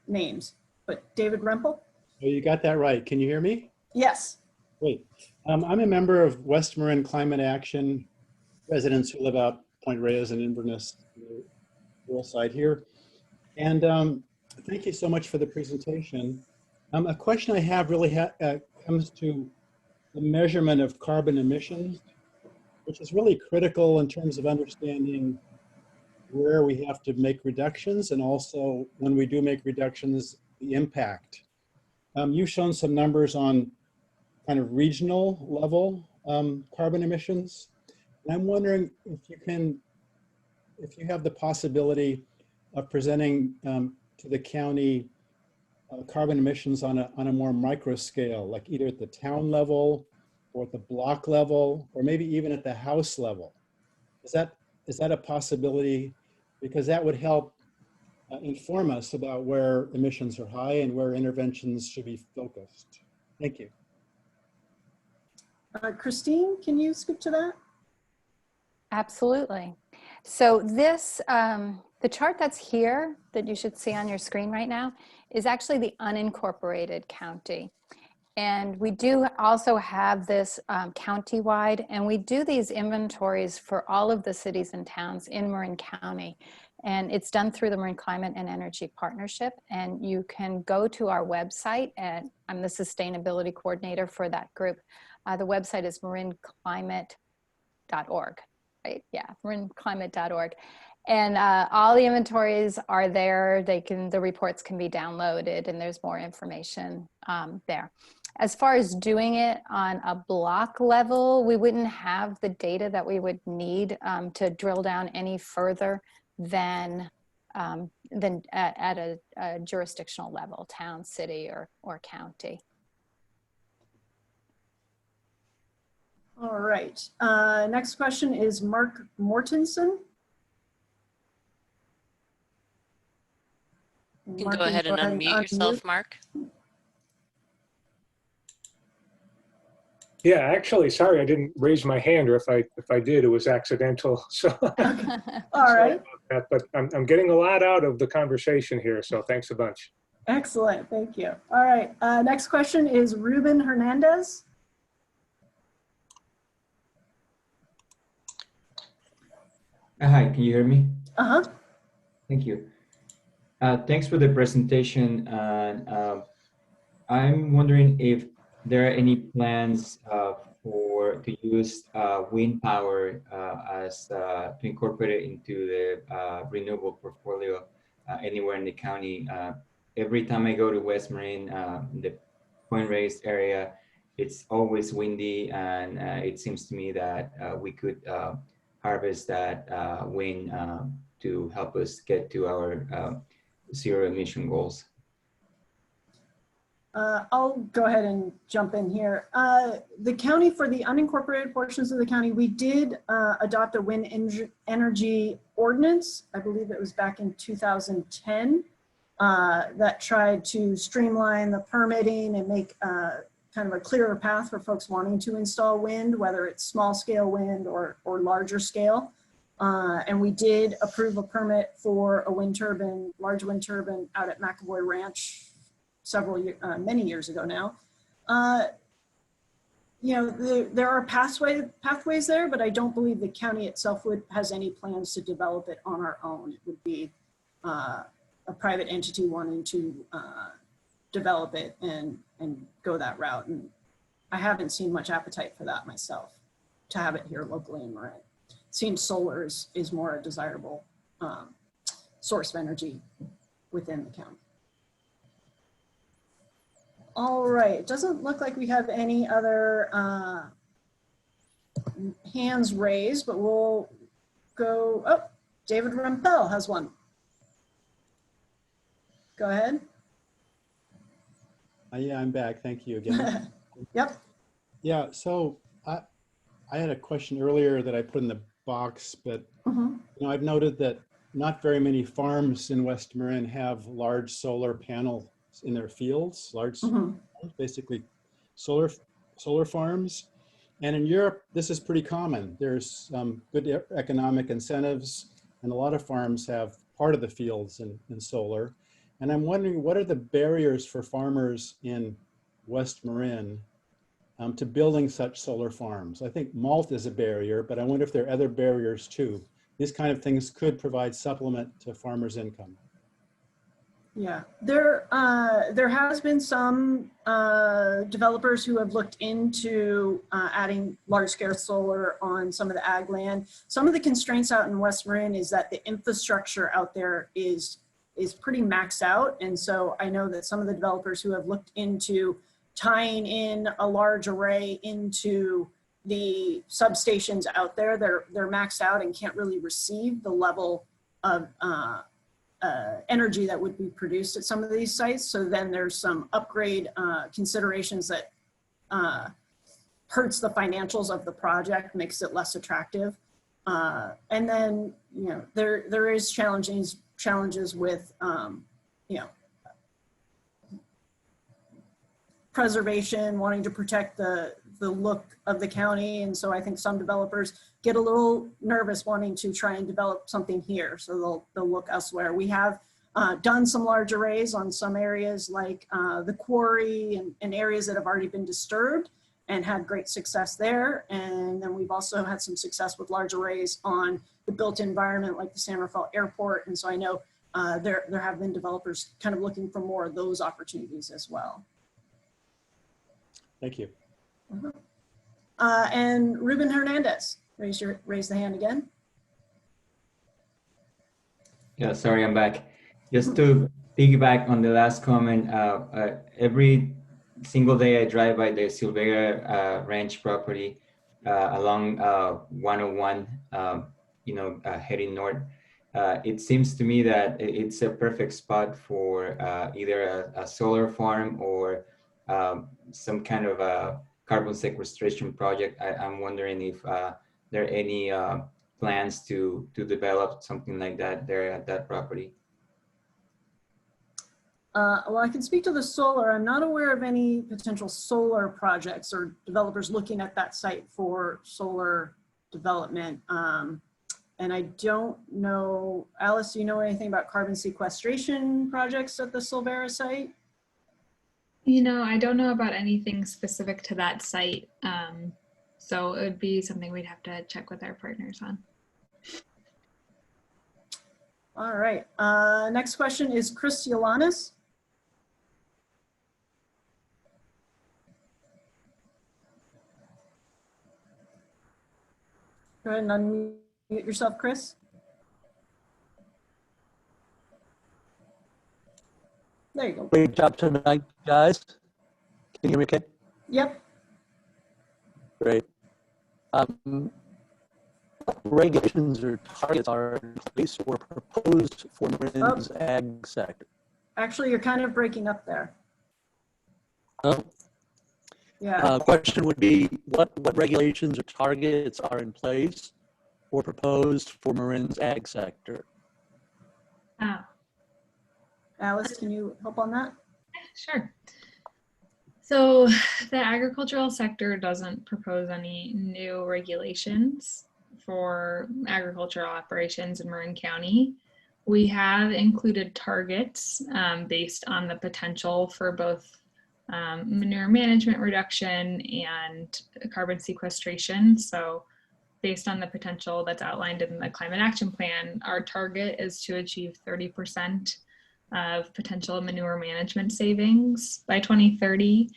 names, but David Rempel? Oh, you got that right. Can you hear me? Yes. Great. I'm a member of West Marin Climate Action, residents who live out Point Reyes and Inverness, the rural side here. And thank you so much for the presentation. A question I have really comes to the measurement of carbon emissions, which is really critical in terms of understanding where we have to make reductions, and also when we do make reductions, the impact. You've shown some numbers on kind of regional level carbon emissions. And I'm wondering if you have the possibility of presenting to the county carbon emissions on a more micro scale, like either at the town level or at the block level, or maybe even at the house level? Is that a possibility? Because that would help inform us about where emissions are high and where interventions should be focused. Thank you. Christine, can you speak to that? Absolutely. So this, the chart that's here that you should see on your screen right now is actually the unincorporated county. And we do also have this county-wide, and we do these inventories for all of the cities and towns in Marin County. And it's done through the Marin Climate and Energy Partnership. And you can go to our website, and I'm the sustainability coordinator for that group. The website is marinclimate.org, right? Yeah, marinclimate.org. And all the inventories are there. The reports can be downloaded, and there's more information there. As far as doing it on a block level, we wouldn't have the data that we would need to drill down any further than at a jurisdictional level, town, city, or county. All right. Next question is Mark Mortensen. You can go ahead and unmute yourself, Mark. Yeah, actually, sorry, I didn't raise my hand, or if I did, it was accidental. So, All right. but I'm getting a lot out of the conversation here, so thanks a bunch. Excellent, thank you. All right, next question is Ruben Hernandez. Hi, can you hear me? Uh-huh. Thank you. Thanks for the presentation. I'm wondering if there are any plans to use wind power to incorporate it into the renewable portfolio anywhere in the county. Every time I go to West Marin, the Point Reyes area, it's always windy, and it seems to me that we could harvest that wind to help us get to our zero emission goals. I'll go ahead and jump in here. The county, for the unincorporated portions of the county, we did adopt a wind energy ordinance. I believe it was back in 2010 that tried to streamline the permitting and make kind of a clearer path for folks wanting to install wind, whether it's small scale wind or larger scale. And we did approve a permit for a wind turbine, large wind turbine out at McAvoy Ranch many years ago now. You know, there are pathways there, but I don't believe the county itself has any plans to develop it on our own. It would be a private entity wanting to develop it and go that route. And I haven't seen much appetite for that myself, to have it here locally in Marin. It seems solar is more a desirable source of energy within the county. All right, it doesn't look like we have any other hands raised, but we'll go, oh, David Rempel has one. Go ahead. Yeah, I'm back. Thank you again. Yep. Yeah, so I had a question earlier that I put in the box, but you know, I've noted that not very many farms in West Marin have large solar panels in their fields, basically solar farms. And in Europe, this is pretty common. There's good economic incentives, and a lot of farms have part of the fields in solar. And I'm wondering, what are the barriers for farmers in West Marin to building such solar farms? I think malt is a barrier, but I wonder if there are other barriers too. These kind of things could provide supplement to farmers' income. Yeah, there has been some developers who have looked into adding large-scale solar on some of the ag land. Some of the constraints out in West Marin is that the infrastructure out there is pretty maxed out. And so I know that some of the developers who have looked into tying in a large array into the substations out there, they're maxed out and can't really receive the level of energy that would be produced at some of these sites. So then there's some upgrade considerations that hurts the financials of the project, makes it less attractive. And then, you know, there is challenges with, you know, preservation, wanting to protect the look of the county. And so I think some developers get a little nervous wanting to try and develop something here. So they'll look elsewhere. We have done some large arrays on some areas like the quarry and areas that have already been disturbed and had great success there. And then we've also had some success with large arrays on the built environment like the San Rafael Airport. And so I know there have been developers kind of looking for more of those opportunities as well. Thank you. And Ruben Hernandez, raise the hand again. Yeah, sorry, I'm back. Just to piggyback on the last comment, every single day I drive by the Silvera Ranch property along 101, you know, heading north. It seems to me that it's a perfect spot for either a solar farm or some kind of a carbon sequestration project. I'm wondering if there are any plans to develop something like that there at that property. Well, I can speak to the solar. I'm not aware of any potential solar projects or developers looking at that site for solar development. And I don't know, Alice, do you know anything about carbon sequestration projects at the Silvera site? You know, I don't know about anything specific to that site. So it would be something we'd have to check with our partners on. All right. Next question is Chris Yolanis. Go ahead and unmute yourself, Chris. There you go. Great job tonight, guys. Can you hear me okay? Yep. Great. What regulations or targets are in place or proposed for Marin's ag sector? Actually, you're kind of breaking up there. Oh. Yeah. Question would be, what regulations or targets are in place or proposed for Marin's ag sector? Oh. Alice, can you help on that? Sure. So the agricultural sector doesn't propose any new regulations for agricultural operations in Marin County. We have included targets based on the potential for both manure management reduction and carbon sequestration. So based on the potential that's outlined in the Climate Action Plan, our target is to achieve 30% of potential manure management savings by 2030,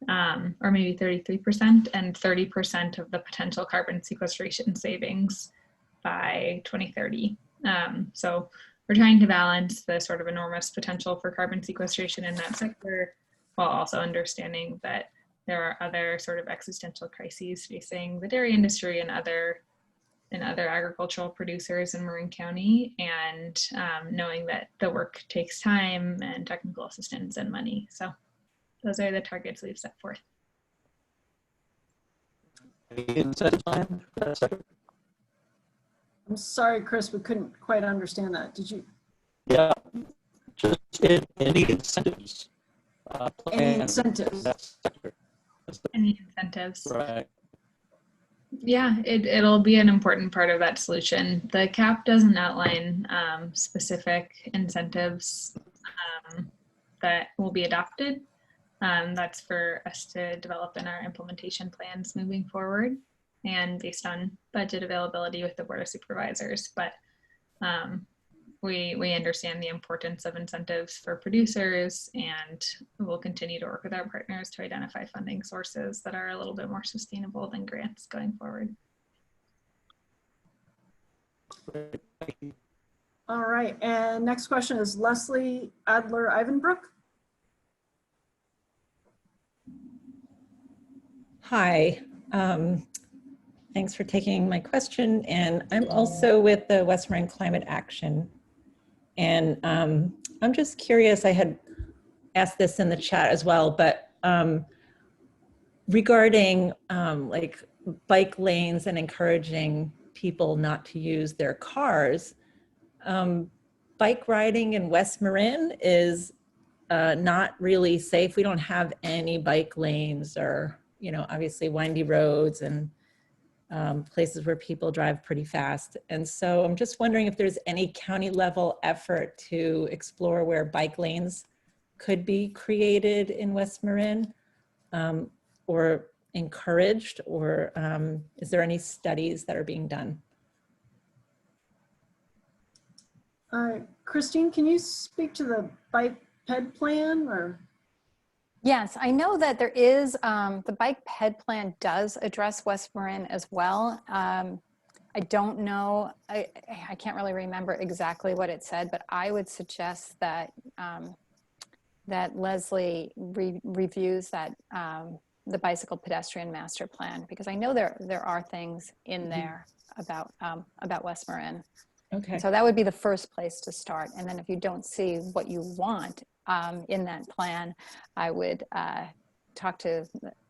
or maybe 33%, and 30% of the potential carbon sequestration savings by 2030. So we're trying to balance the sort of enormous potential for carbon sequestration in that sector, while also understanding that there are other sort of existential crises facing the dairy industry and other agricultural producers in Marin County, and knowing that the work takes time and technical assistance and money. So those are the targets we've set forth. Any incentive plan for that sector? I'm sorry, Chris, we couldn't quite understand that. Did you? Yeah, just any incentives. Any incentives? That sector. Any incentives? Right. Yeah, it'll be an important part of that solution. The CAP doesn't outline specific incentives that will be adopted. That's for us to develop in our implementation plans moving forward and based on budget availability with the Board of Supervisors. But we understand the importance of incentives for producers, and we'll continue to work with our partners to identify funding sources that are a little bit more sustainable than grants going forward. All right, and next question is Leslie Adler-Ivanbrook. Hi, thanks for taking my question. And I'm also with the West Marin Climate Action And I'm just curious, I had asked this in the chat as well, but regarding like bike lanes and encouraging people not to use their cars, bike riding in West Marin is not really safe. We don't have any bike lanes or, you know, obviously windy roads and places where people drive pretty fast. And so I'm just wondering if there's any county level effort to explore where bike lanes could be created in West Marin, or encouraged, or is there any studies that are being done? Christine, can you speak to the bike ped plan or? Yes, I know that there is, the bike ped plan does address West Marin as well. I don't know, I can't really remember exactly what it said, but I would suggest that that Leslie reviews that the bicycle pedestrian master plan, because I know there are things in there about West Marin. Okay. So that would be the first place to start. And then if you don't see what you want in that plan, I would talk to,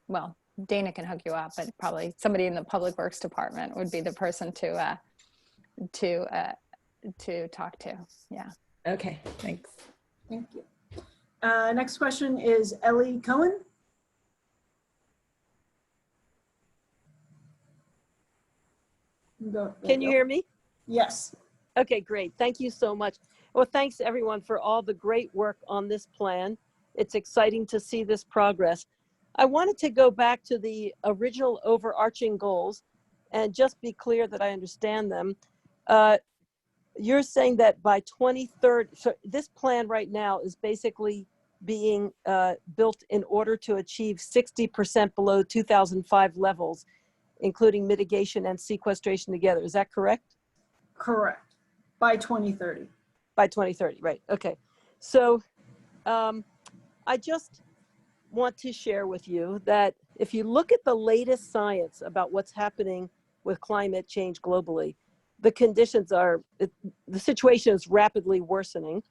well, Dana can hook you up, but probably somebody in the Public Works Department would be the person to talk to. Yeah. Okay, thanks. Thank you. Next question is Ellie Cohen. Can you hear me? Yes. Okay, great. Thank you so much. Well, thanks everyone for all the great work on this plan. It's exciting to see this progress. I wanted to go back to the original overarching goals and just be clear that I understand them. You're saying that by 2030, so this plan right now is basically being built in order to achieve 60% below 2005 levels, including mitigation and sequestration together. Is that correct? Correct. By 2030. By 2030, right. Okay. So I just want to share with you that if you look at the latest science about what's happening with climate change globally, the conditions are, the situation is rapidly worsening.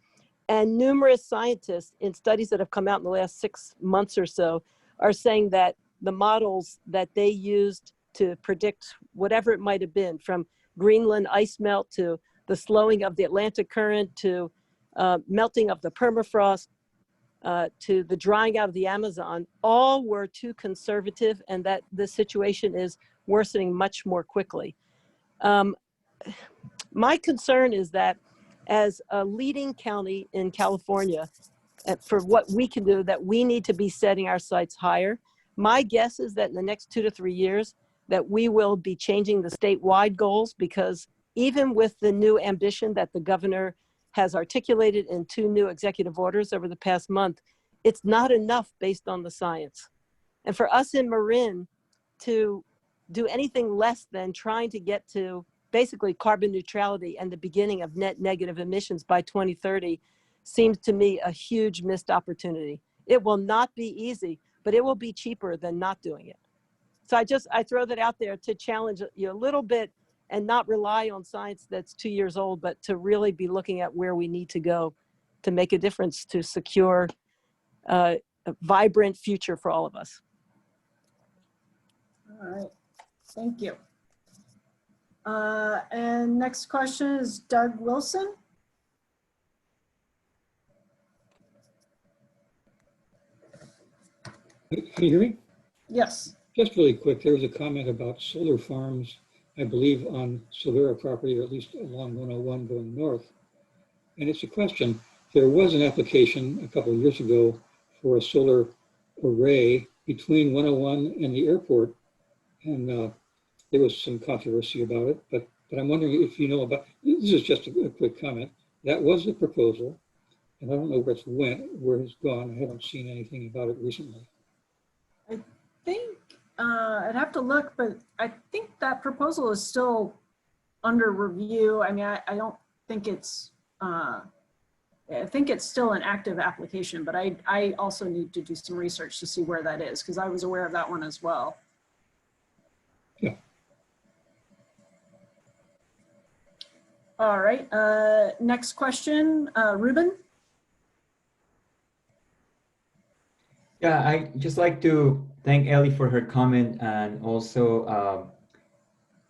And numerous scientists in studies that have come out in the last 6 months or so are saying that the models that they used to predict whatever it might have been, from Greenland ice melt to the slowing of the Atlantic current to melting of the permafrost to the drying out of the Amazon, all were too conservative, and that the situation is worsening much more quickly. My concern is that as a leading county in California, for what we can do, that we need to be setting our sights higher. My guess is that in the next 2 to 3 years, that we will be changing the statewide goals, because even with the new ambition that the governor has articulated in 2 new executive orders over the past month, it's not enough based on the science. And for us in Marin to do anything less than trying to get to basically carbon neutrality and the beginning of net negative emissions by 2030 seems to me a huge missed opportunity. It will not be easy, but it will be cheaper than not doing it. So I throw that out there to challenge you a little bit and not rely on science that's 2 years old, but to really be looking at where we need to go to make a difference to secure a vibrant future for all of us. All right, thank you. And next question is Doug Wilson. Can you hear me? Yes. Just really quick, there was a comment about solar farms, I believe on Solera property, or at least along 101 going north. And it's a question. There was an application a couple of years ago for a solar array between 101 and the airport. And there was some controversy about it, but I'm wondering if you know about, this is just a quick comment. That was the proposal, and I don't know where it's gone. I haven't seen anything about it recently. I think, I'd have to look, but I think that proposal is still under review. I mean, I don't think it's, I think it's still an active application, but I also need to do some research to see where that is, because I was aware of that one as well. Yeah. All right, next question, Ruben. Yeah, I just like to thank Ellie for her comment and also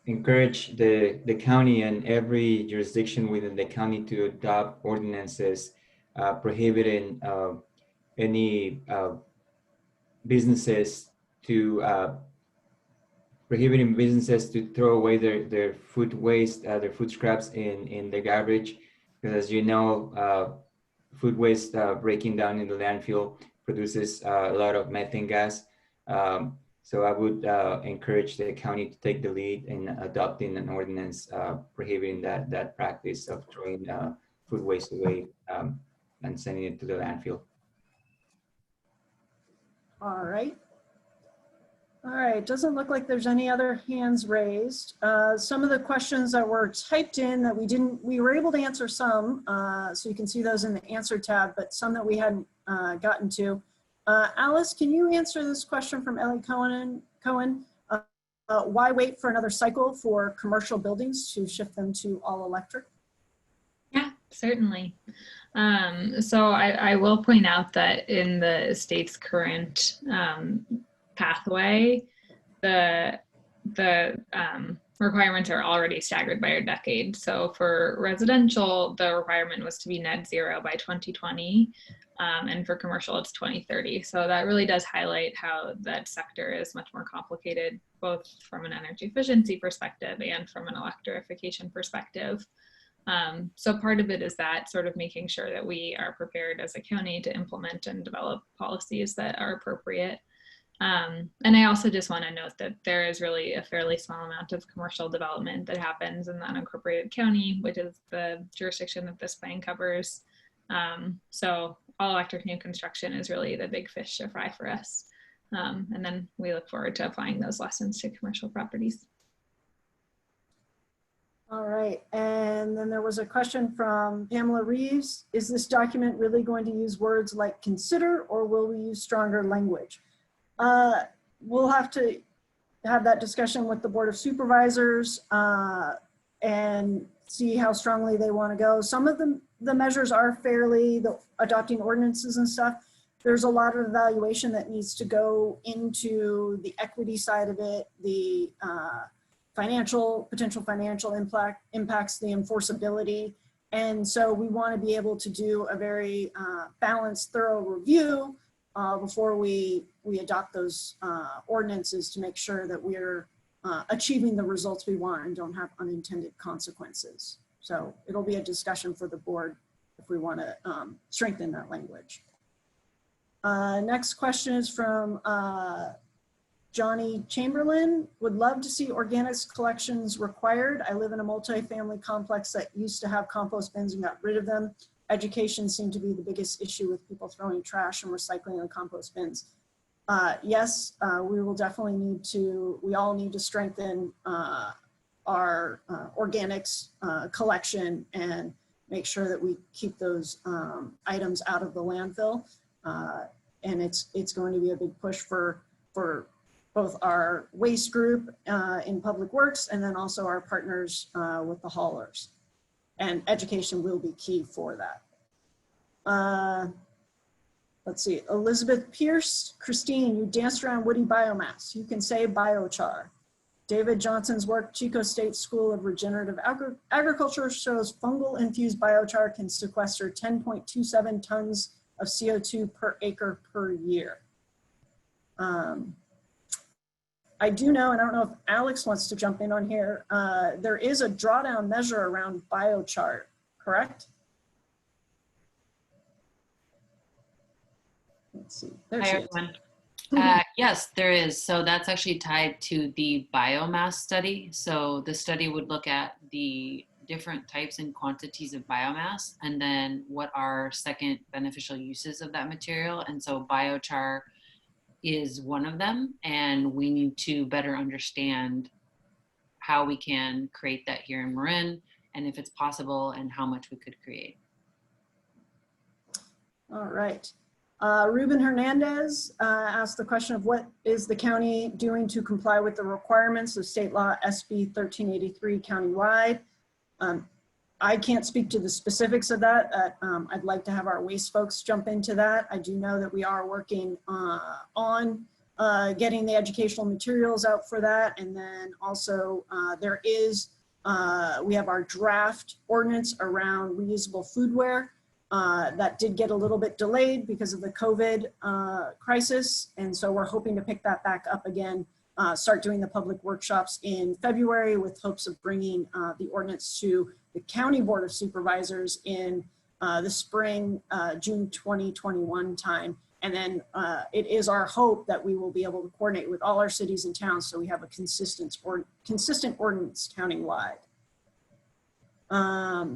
encourage the county and every jurisdiction within the county to adopt ordinances prohibiting any businesses to prohibiting businesses to throw away their food waste, their food scraps in the garbage, because as you know, food waste breaking down in the landfill produces a lot of methane gas. So I would encourage the county to take the lead in adopting an ordinance prohibiting that practice of throwing food waste away and sending it to the landfill. All right. All right, doesn't look like there's any other hands raised. Some of the questions that were typed in that we were able to answer some, so you can see those in the answer tab, but some that we hadn't gotten to. Alice, can you answer this question from Ellie Cohen? Why wait for another cycle for commercial buildings to shift them to all electric? Yeah, certainly. So I will point out that in the state's current pathway, the requirements are already staggered by a decade. So for residential, the requirement was to be net zero by 2020, and for commercial, it's 2030. So that really does highlight how that sector is much more complicated, both from an energy efficiency perspective and from an electrification perspective. So part of it is that sort of making sure that we are prepared as a county to implement and develop policies that are appropriate. And I also just want to note that there is really a fairly small amount of commercial development that happens in the unincorporated county, which is the jurisdiction that this plan covers. So all electric new construction is really the big fish to fry for us. And then we look forward to applying those lessons to commercial properties. All right, and then there was a question from Pamela Reeves. Is this document really going to use words like consider, or will we use stronger language? We'll have to have that discussion with the Board of Supervisors and see how strongly they want to go. Some of the measures are fairly, adopting ordinances and stuff. There's a lot of evaluation that needs to go into the equity side of it, the potential financial impacts, the enforceability. And so we want to be able to do a very balanced, thorough review before we adopt those ordinances to make sure that we're achieving the results we want and don't have unintended consequences. So it'll be a discussion for the board if we want to strengthen that language. Next question is from Johnny Chamberlain. Would love to see organics collections required. I live in a multi-family complex that used to have compost bins and got rid of them. Education seemed to be the biggest issue with people throwing trash and recycling in compost bins. Yes, we will definitely need to, we all need to strengthen our organics collection and make sure that we keep those items out of the landfill. And it's going to be a big push for both our waste group in Public Works and then also our partners with the haulers. And education will be key for that. Let's see, Elizabeth Pierce, Christine, you danced around woody biomass. You can say biochar. David Johnson's work, Chico State School of Regenerative Agriculture, shows fungal infused biochar can sequester 10.27 tons of CO2 per acre per year. I do know, and I don't know if Alex wants to jump in on here, there is a drawdown measure around biochar, correct? Let's see. There Hi, she is. everyone. Yes, there is. So that's actually tied to the biomass study. So the study would look at the different types and quantities of biomass and then what are second beneficial uses of that material. And so biochar is one of them. And we need to better understand how we can create that here in Marin and if it's possible and how much we could create. All right. Ruben Hernandez asked the question of what is the county doing to comply with the requirements of state law SB 1383 countywide. I can't speak to the specifics of that. I'd like to have our waste folks jump into that. I do know that we are working on getting the educational materials out for that. And then also we have our draft ordinance around reusable foodware that did get a little bit delayed because of the COVID crisis. And so we're hoping to pick that back up again, start doing the public workshops in February with hopes of bringing the ordinance to the County Board of Supervisors in the spring, June 2021 time. And then it is our hope that we will be able to coordinate with all our cities and towns so we have a consistent ordinance countywide.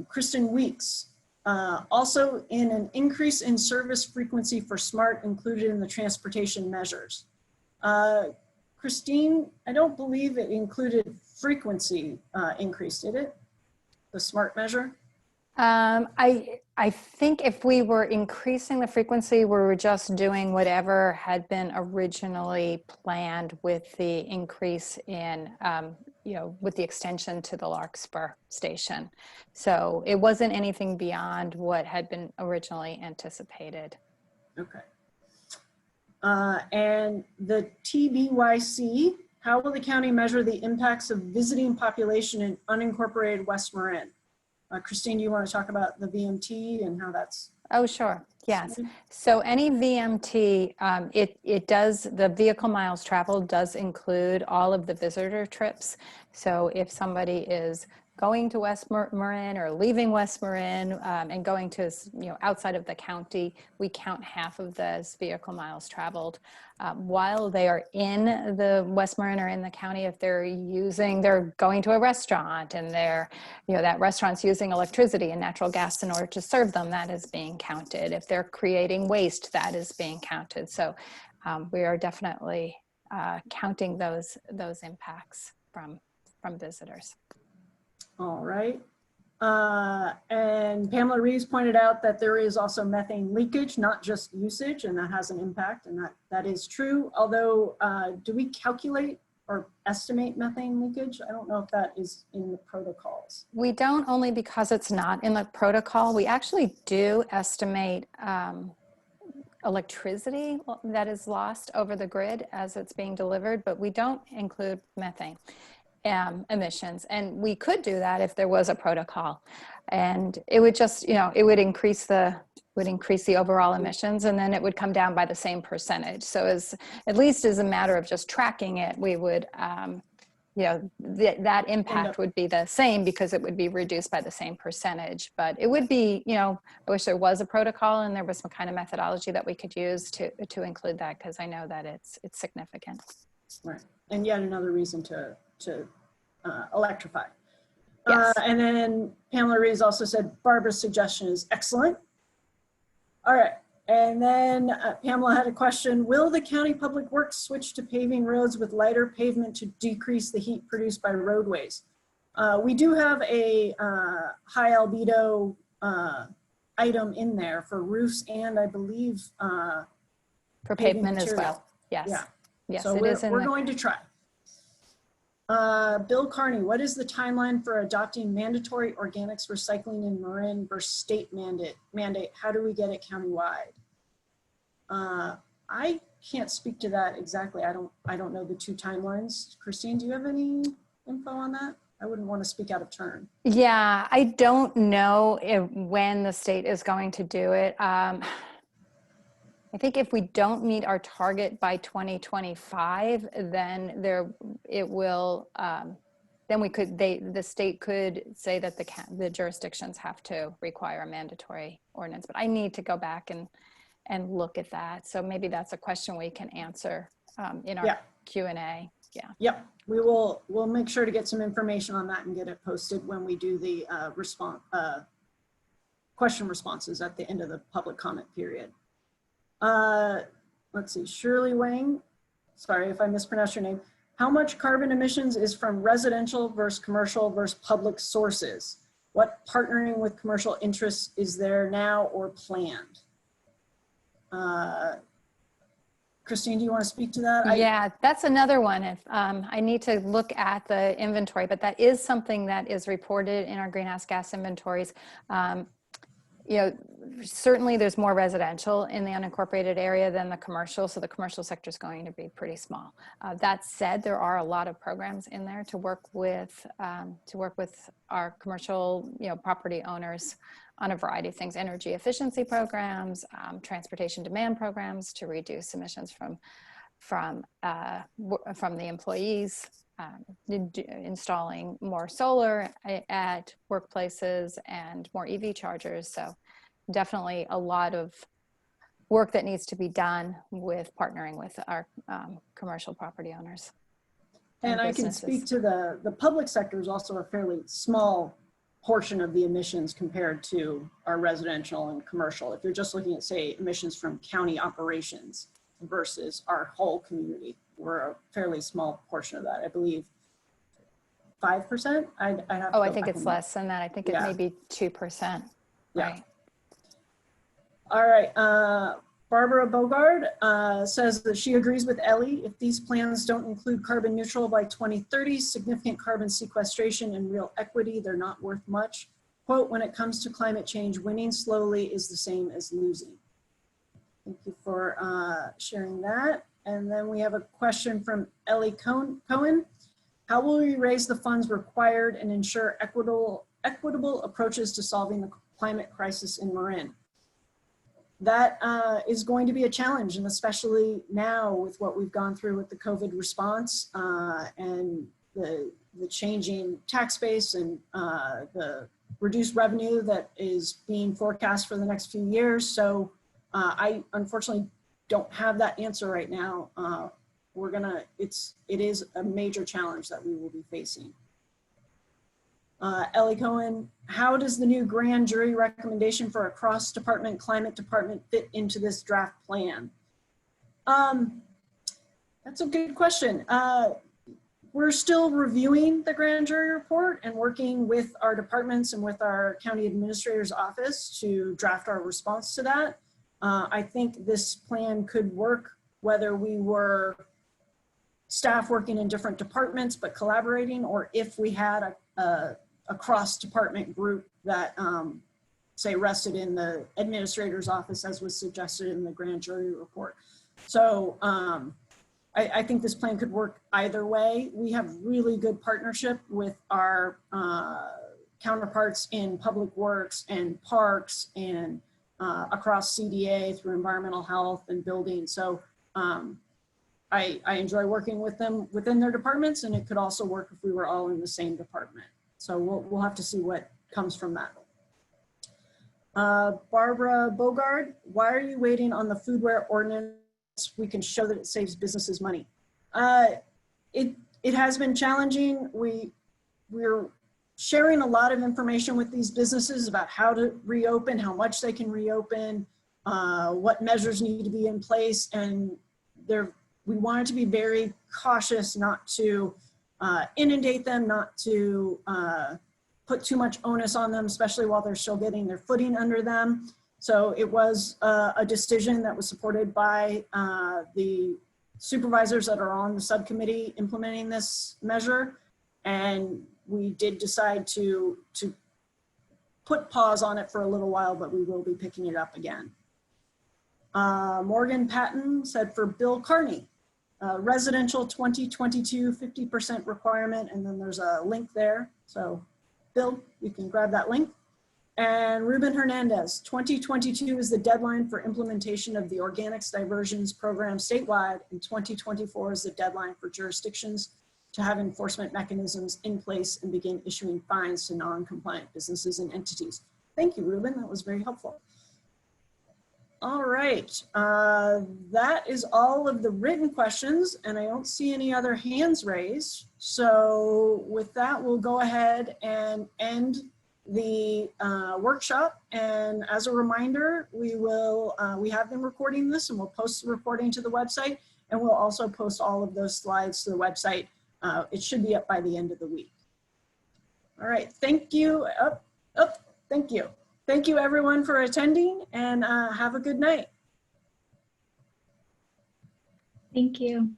Kristen Weeks, also in an increase in service frequency for SMART included in the transportation measures. Christine, I don't believe it included frequency increase, did it? The SMART measure? I think if we were increasing the frequency, we were just doing whatever had been originally planned with the increase in, with the extension to the Larkspur station. So it wasn't anything beyond what had been originally anticipated. Okay. And the TBYC, how will the county measure the impacts of visiting population in unincorporated West Marin? Christine, do you want to talk about the VMT and how that's? Oh, sure. Yes. So any VMT, it does, the vehicle miles traveled does include all of the visitor trips. So if somebody is going to West Marin or leaving West Marin and going to, outside of the county, we count half of those vehicle miles traveled. While they are in the West Marin or in the county, if they're going to a restaurant and that restaurant's using electricity and natural gas in order to serve them, that is being counted. If they're creating waste, that is being counted. So we are definitely counting those impacts from visitors. All right. And Pamela Reeves pointed out that there is also methane leakage, not just usage, and that has an impact, and that is true. Although, do we calculate or estimate methane leakage? I don't know if that is in the protocols. We don't, only because it's not in the protocol. We actually do estimate electricity that is lost over the grid as it's being delivered, but we don't include methane emissions. And we could do that if there was a protocol, and it would just, it would increase the overall emissions, and then it would come down by the same percentage. So at least as a matter of just tracking it, we would, that impact would be the same because it would be reduced by the same percentage. But it would be, I wish there was a protocol and there was some kind of methodology that we could use to include that, because I know that it's significant. Right, and yet another reason to electrify. Yes. And then Pamela Reeves also said Barbara's suggestion is excellent. All right, and then Pamela had a question. Will the county public works switch to paving roads with lighter pavement to decrease the heat produced by roadways? We do have a high albedo item in there for roofs, and I believe for pavement as well. Yes. Yeah. Yes, so it is. We're going to try. Bill Carney, what is the timeline for adopting mandatory organics recycling in Marin versus state mandate? How do we get it countywide? I can't speak to that exactly. I don't know the two timelines. Christine, do you have any info on that? I wouldn't want to speak out of turn. Yeah, I don't know when the state is going to do it. I think if we don't meet our target by 2025, then the state could say that the jurisdictions have to require a mandatory ordinance. But I need to go back and look at that. So maybe that's a question we can answer in our Q&A. Yeah. Yep. We'll make sure to get some information on that and get it posted when we do the question responses at the end of the public comment period. Let's see, Shirley Wang, sorry if I mispronounced your name. How much carbon emissions is from residential versus commercial versus public sources? What partnering with commercial interests is there now or planned? Christine, do you want to speak to that? Yeah, that's another one. If I need to look at the inventory, but that is something that is reported in our greenhouse gas inventories. You know, certainly there's more residential in the unincorporated area than the commercial, so the commercial sector is going to be pretty small. That said, there are a lot of programs in there to work with our commercial, you know, property owners on a variety of things: energy efficiency programs, transportation demand programs to reduce emissions from the employees. Installing more solar at workplaces and more EV chargers. So definitely a lot of work that needs to be done with partnering with our commercial property owners. And I can speak to the public sector is also a fairly small portion of the emissions compared to our residential and commercial. If you're just looking at, say, emissions from county operations versus our whole community, we're a fairly small portion of that. I believe 5%. I'd have I think it's less than that. I think it may be 2%. Right. All right. Barbara Bogard says that she agrees with Ellie. If these plans don't include carbon neutral by 2030, significant carbon sequestration and real equity, they're not worth much. Quote, when it comes to climate change, winning slowly is the same as losing. Thank you for sharing that. And then we have a question from Ellie Cohen. How will we raise the funds required and ensure equitable approaches to solving the climate crisis in Marin? That is going to be a challenge, and especially now with what we've gone through with the COVID response and the changing tax base and the reduced revenue that is being forecast for the next few years. So I unfortunately don't have that answer right now. It is a major challenge that we will be facing. Ellie Cohen, how does the new grand jury recommendation for a cross-department climate department fit into this draft plan? That's a good question. We're still reviewing the grand jury report and working with our departments and with our county administrator's office to draft our response to that. I think this plan could work whether we were staff working in different departments but collaborating, or if we had a cross-department group that, say, rested in the administrator's office, as was suggested in the grand jury report. So I think this plan could work either way. We have really good partnership with our counterparts in public works and parks and across CDA through environmental health and building. So I enjoy working with them within their departments, and it could also work if we were all in the same department. So we'll have to see what comes from that. Barbara Bogard, why are you waiting on the foodware ordinance? We can show that it saves businesses money. It has been challenging. We're sharing a lot of information with these businesses about how to reopen, how much they can reopen, what measures need to be in place, and we wanted to be very cautious not to inundate them, not to put too much onus on them, especially while they're still getting their footing under them. So it was a decision that was supported by the supervisors that are on the subcommittee implementing this measure. And we did decide to put pause on it for a little while, but we will be picking it up again. Morgan Patton said for Bill Carney, residential 2022 50% requirement, and then there's a link there. So Bill, you can grab that link. And Ruben Hernandez, 2022 is the deadline for implementation of the organics diversions program statewide, and 2024 is the deadline for jurisdictions to have enforcement mechanisms in place and begin issuing fines to non-compliant businesses and entities. Thank you, Ruben, that was very helpful. All right, that is all of the written questions, and I don't see any other hands raised. So with that, we'll go ahead and end the workshop. And as a reminder, we have been recording this, and we'll post the recording to the website, and we'll also post all of those slides to the website. It should be up by the end of the week. All right, thank you. Thank you. Thank you everyone for attending, and have a good night. Thank you.